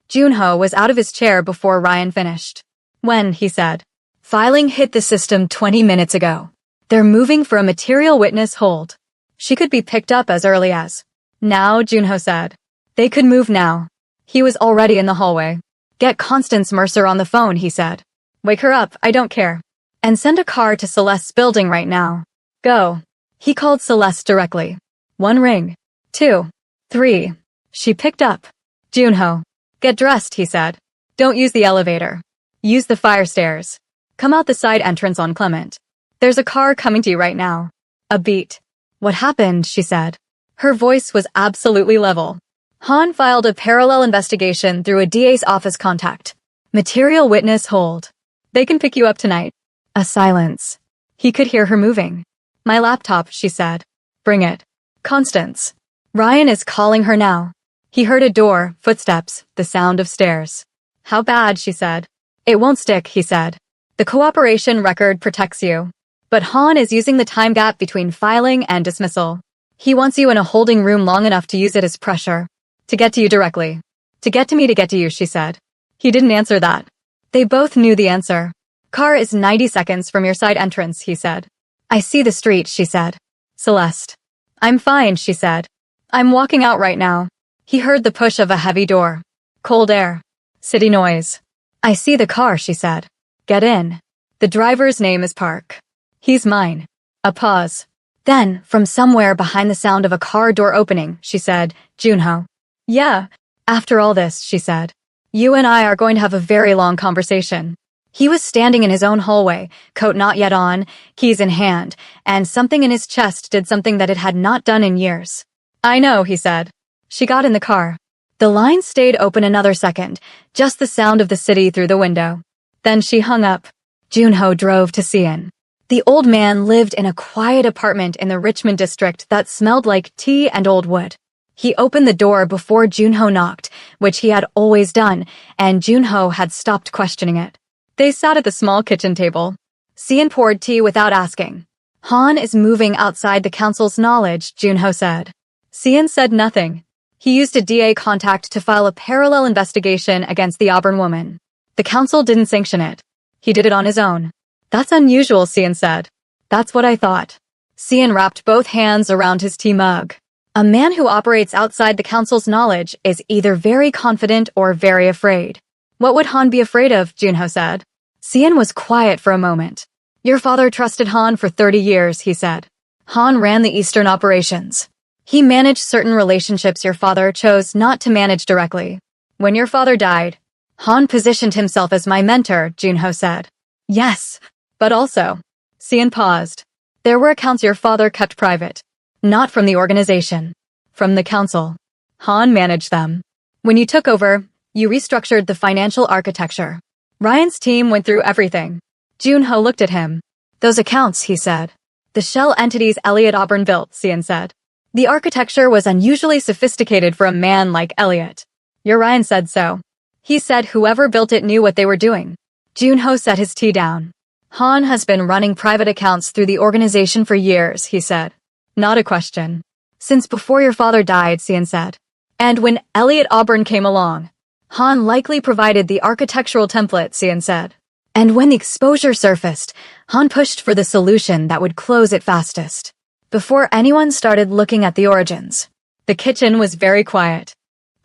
Junho was out of his chair before Ryan finished. When, he said. Filing hit the system 20 minutes ago. They're moving for a material witness hold. She could be picked up as early as. Now, Junho said. They could move now. He was already in the hallway. Get Constance Mercer on the phone, he said. Wake her up, I don't care. And send a car to Celeste's building right now. Go. He called Celeste directly. 1 ring. 2. 3. She picked up. Junho. Get dressed, he said. Don't use the elevator. Use the fire stairs. Come out the side entrance on Clement. There's a car coming to you right now. A beat. What happened, she said. Her voice was absolutely level. Han filed a parallel investigation through a DA's office contact. Material witness hold. They can pick you up tonight. A silence. He could hear her moving. My laptop, she said. Bring it. Constance. Ryan is calling her now. He heard a door, footsteps, the sound of stairs. How bad, she said. It won't stick, he said. The cooperation record protects you. But Han is using the time gap between filing and dismissal. He wants you in a holding room long enough to use it as pressure. To get to you directly. To get to me to get to you, she said. He didn't answer that. They both knew the answer. Car is 90 seconds from your side entrance, he said. I see the street, she said. Celeste. I'm fine, she said. I'm walking out right now. He heard the push of a heavy door. Cold air. City noise. I see the car, she said. Get in. The driver's name is Park. He's mine. A pause. Then, from somewhere behind the sound of a car door opening, she said, Junho. Yeah. After all this, she said. You and I are going to have a very long conversation. He was standing in his own hallway, coat not yet on, keys in hand, and something in his chest did something that it had not done in years. I know, he said. She got in the car. The line stayed open another second, just the sound of the city through the window. Then she hung up. Junho drove to Cian. The old man lived in a quiet apartment in the Richmond district that smelled like tea and old wood. He opened the door before Junho knocked, which he had always done, and Junho had stopped questioning it. They sat at the small kitchen table. Cian poured tea without asking. Han is moving outside the council's knowledge, Junho said. Cian said nothing. He used a DA contact to file a parallel investigation against the Auburn woman. The council didn't sanction it. He did it on his own. That's unusual, Cian said. That's what I thought. Cian wrapped both hands around his tea mug. A man who operates outside the council's knowledge is either very confident or very afraid. What would Han be afraid of, Junho said. Cian was quiet for a moment. Your father trusted Han for 30 years, he said. Han ran the Eastern operations. He managed certain relationships your father chose not to manage directly. When your father died, Han positioned himself as my mentor, Junho said. Yes, but also. Cian paused. There were accounts your father kept private. Not from the organization. From the council. Han managed them. When you took over, you restructured the financial architecture. Ryan's team went through everything. Junho looked at him. Those accounts, he said. The shell entities Elliot Auburn built, Cian said. The architecture was unusually sophisticated for a man like Elliot. Your Ryan said so. He said whoever built it knew what they were doing. Junho set his tea down. Han has been running private accounts through the organization for years, he said. Not a question. Since before your father died, Cian said. And when Elliot Auburn came along, Han likely provided the architectural template, Cian said. And when the exposure surfaced, Han pushed for the solution that would close it fastest. Before anyone started looking at the origins. The kitchen was very quiet.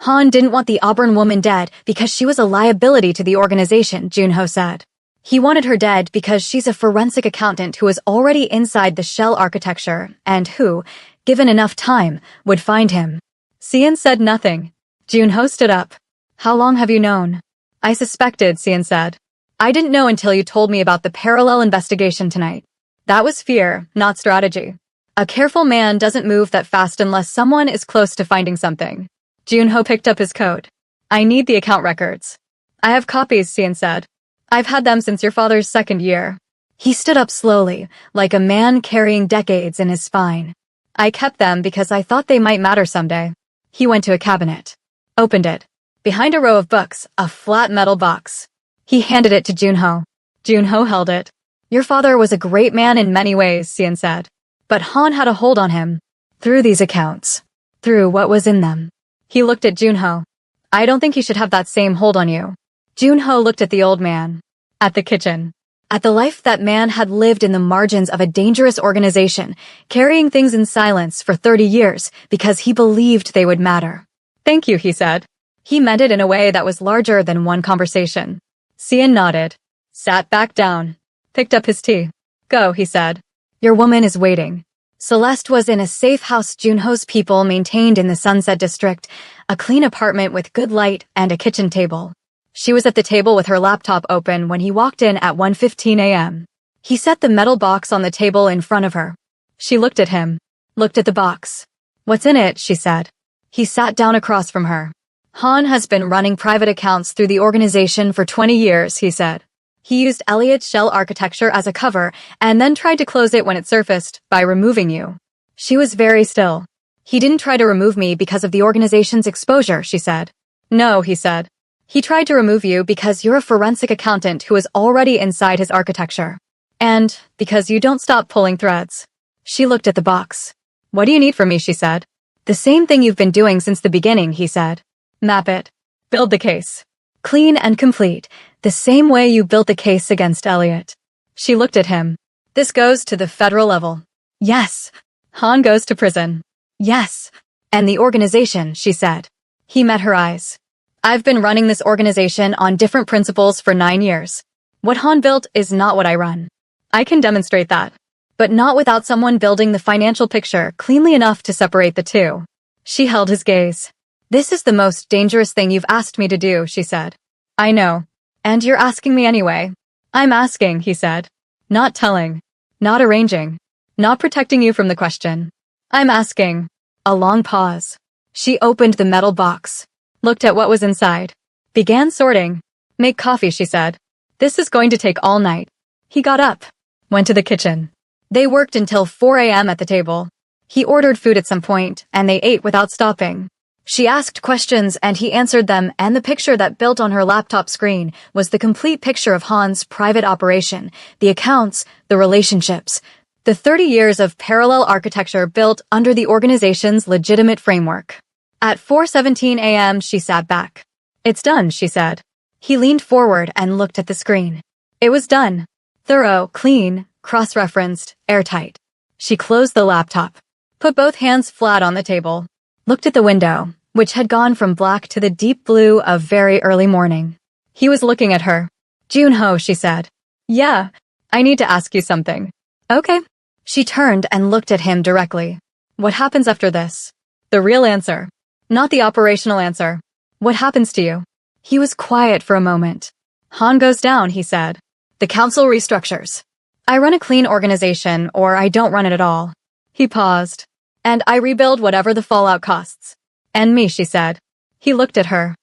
Han didn't want the Auburn woman dead because she was a liability to the organization, Junho said. He wanted her dead because she's a forensic accountant who is already inside the shell architecture and who, given enough time, would find him. Cian said nothing. Junho stood up. How long have you known? I suspected, Cian said. I didn't know until you told me about the parallel investigation tonight. That was fear, not strategy. A careful man doesn't move that fast unless someone is close to finding something. Junho picked up his coat. I need the account records. I have copies, Cian said. I've had them since your father's second year. He stood up slowly, like a man carrying decades in his spine. I kept them because I thought they might matter someday. He went to a cabinet. Opened it. Behind a row of books, a flat metal box. He handed it to Junho. Junho held it. Your father was a great man in many ways, Cian said. But Han had a hold on him. Through these accounts. Through what was in them. He looked at Junho. I don't think he should have that same hold on you. Junho looked at the old man. At the kitchen. At the life that man had lived in the margins of a dangerous organization, carrying things in silence for 30 years because he believed they would matter. Thank you, he said. He meant it in a way that was larger than one conversation. Cian nodded. Sat back down. Picked up his tea. Go, he said. Your woman is waiting. Celeste was in a safe house Junho's people maintained in the Sunset District, a clean apartment with good light and a kitchen table. She was at the table with her laptop open when he walked in at 1:15 a.m. He set the metal box on the table in front of her. She looked at him. Looked at the box. What's in it, she said. He sat down across from her. Han has been running private accounts through the organization for 20 years, he said. He used Elliot's shell architecture as a cover and then tried to close it when it surfaced by removing you. She was very still. He didn't try to remove me because of the organization's exposure, she said. No, he said. He tried to remove you because you're a forensic accountant who is already inside his architecture. And because you don't stop pulling threads. She looked at the box. What do you need from me, she said. The same thing you've been doing since the beginning, he said. Map it. Build the case. Clean and complete. The same way you built the case against Elliot. She looked at him. This goes to the federal level. Yes. Han goes to prison. Yes. And the organization, she said. He met her eyes. I've been running this organization on different principles for 9 years. What Han built is not what I run. I can demonstrate that. But not without someone building the financial picture cleanly enough to separate the two. She held his gaze. This is the most dangerous thing you've asked me to do, she said. I know. And you're asking me anyway. I'm asking, he said. Not telling. Not arranging. Not protecting you from the question. I'm asking. A long pause. She opened the metal box. Looked at what was inside. Began sorting. Make coffee, she said. This is going to take all night. He got up. went to the kitchen. They worked until 4 a.m. at the table. He ordered food at some point, and they ate without stopping. She asked questions and he answered them, and the picture that built on her laptop screen was the complete picture of Han's private operation, the accounts, the relationships, the 30 years of parallel architecture built under the organization's legitimate framework. At 4:17 a.m., she sat back. "It's done," she said. He leaned forward and looked at the screen. It was done. Thorough, clean, cross-referenced, airtight. She closed the laptop, put both hands flat on the table, looked at the window, which had gone from black to the deep blue of very early morning. He was looking at her. "Junho," she said. "Yeah, I need to ask you something." "Okay." She turned and looked at him directly. "What happens after this?" "The real answer. Not the operational answer. What happens to you?" He was quiet for a moment. "Han goes down," he said. "The council restructures. I run a clean organization, or I don't run it at all." He paused. "And I rebuild whatever the fallout costs." "And me," she said. He looked at her.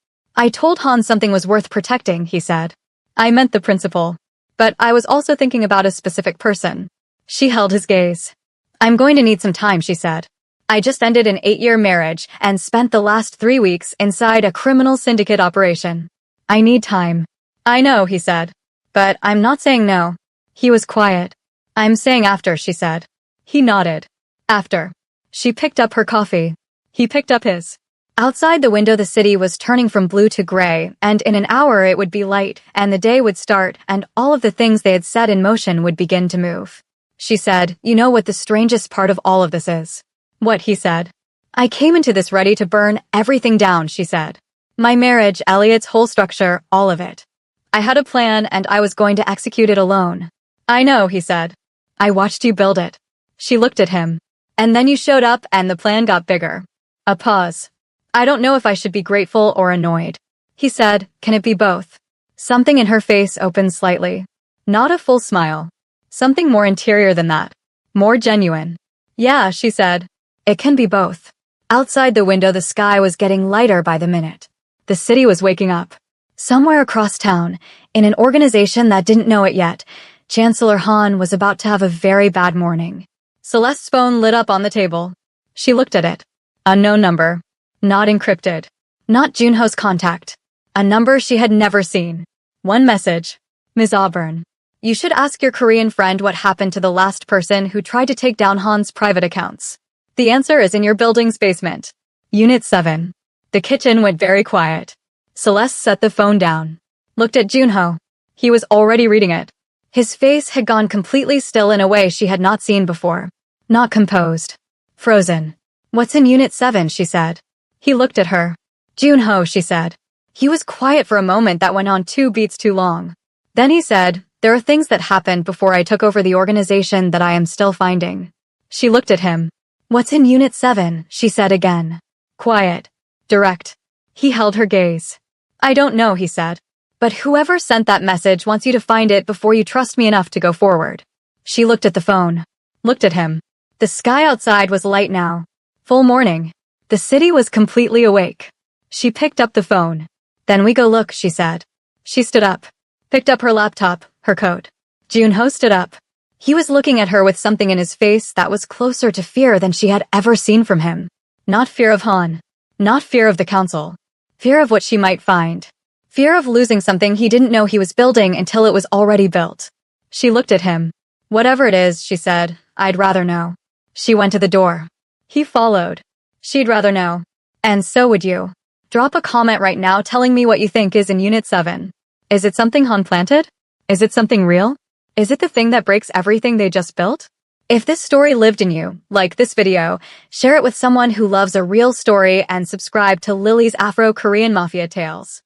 "I told Han something was worth protecting," he said. "I meant the principle. But I was also thinking about a specific person." She held his gaze. "I'm going to need some time," she said. "I just ended an 8-year marriage and spent the last 3 weeks inside a criminal syndicate operation. I need time." "I know," he said. "But I'm not saying no." He was quiet. "I'm saying after," she said. He nodded. "After." She picked up her coffee. He picked up his. Outside the window, the city was turning from blue to gray, and in an hour it would be light, and the day would start, and all of the things they had set in motion would begin to move. She said, "You know what the strangest part of all of this is?" "What?" he said. "I came into this ready to burn everything down," she said. "My marriage, Elliot's whole structure, all of it. I had a plan, and I was going to execute it alone." "I know," he said. "I watched you build it." She looked at him. "And then you showed up, and the plan got bigger." A pause. "I don't know if I should be grateful or annoyed." He said, "Can it be both?" Something in her face opened slightly. Not a full smile. Something more interior than that. More genuine. "Yeah," she said. "It can be both." Outside the window, the sky was getting lighter by the minute. The city was waking up. Somewhere across town, in an organization that didn't know it yet, Chancellor Han was about to have a very bad morning. Celeste's phone lit up on the table. She looked at it. Unknown number. Not encrypted. Not Junho's contact. A number she had never seen. One message. "Ms. Auburn, you should ask your Korean friend what happened to the last person who tried to take down Han's private accounts. The answer is in your building's basement. Unit 7. The kitchen went very quiet. Celeste set the phone down. Looked at Junho. He was already reading it. His face had gone completely still in a way she had not seen before. Not composed. Frozen. "What's in Unit 7, she said. He looked at her. "Junho," she said. He was quiet for a moment that went on 2 beats too long. Then he said, "There are things that happened before I took over the organization that I am still finding." She looked at him. "What's in Unit 7, she said again. Quiet. Direct. He held her gaze. "I don't know," he said. "But whoever sent that message wants you to find it before you trust me enough to go forward." She looked at the phone. Looked at him. The sky outside was light now. Full morning. The city was completely awake. She picked up the phone. "Then we go look," she said. She stood up. Picked up her laptop, her coat. Junho stood up. He was looking at her with something in his face that was closer to fear than she had ever seen from him. Not fear of Han. Not fear of the council. Fear of what she might find. Fear of losing something he didn't know he was building until it was already built. She looked at him. "Whatever it is," she said, "I'd rather know." She went to the door. He followed. "She'd rather know. And so would you. Drop a comment right now telling me what you think is in Unit 7. Is it something Han planted? Is it something real? Is it the thing that breaks everything they just built? If this story lived in you, like this video, share it with someone who loves a real story and subscribe to Lily's Afro-Korean Mafia Tales.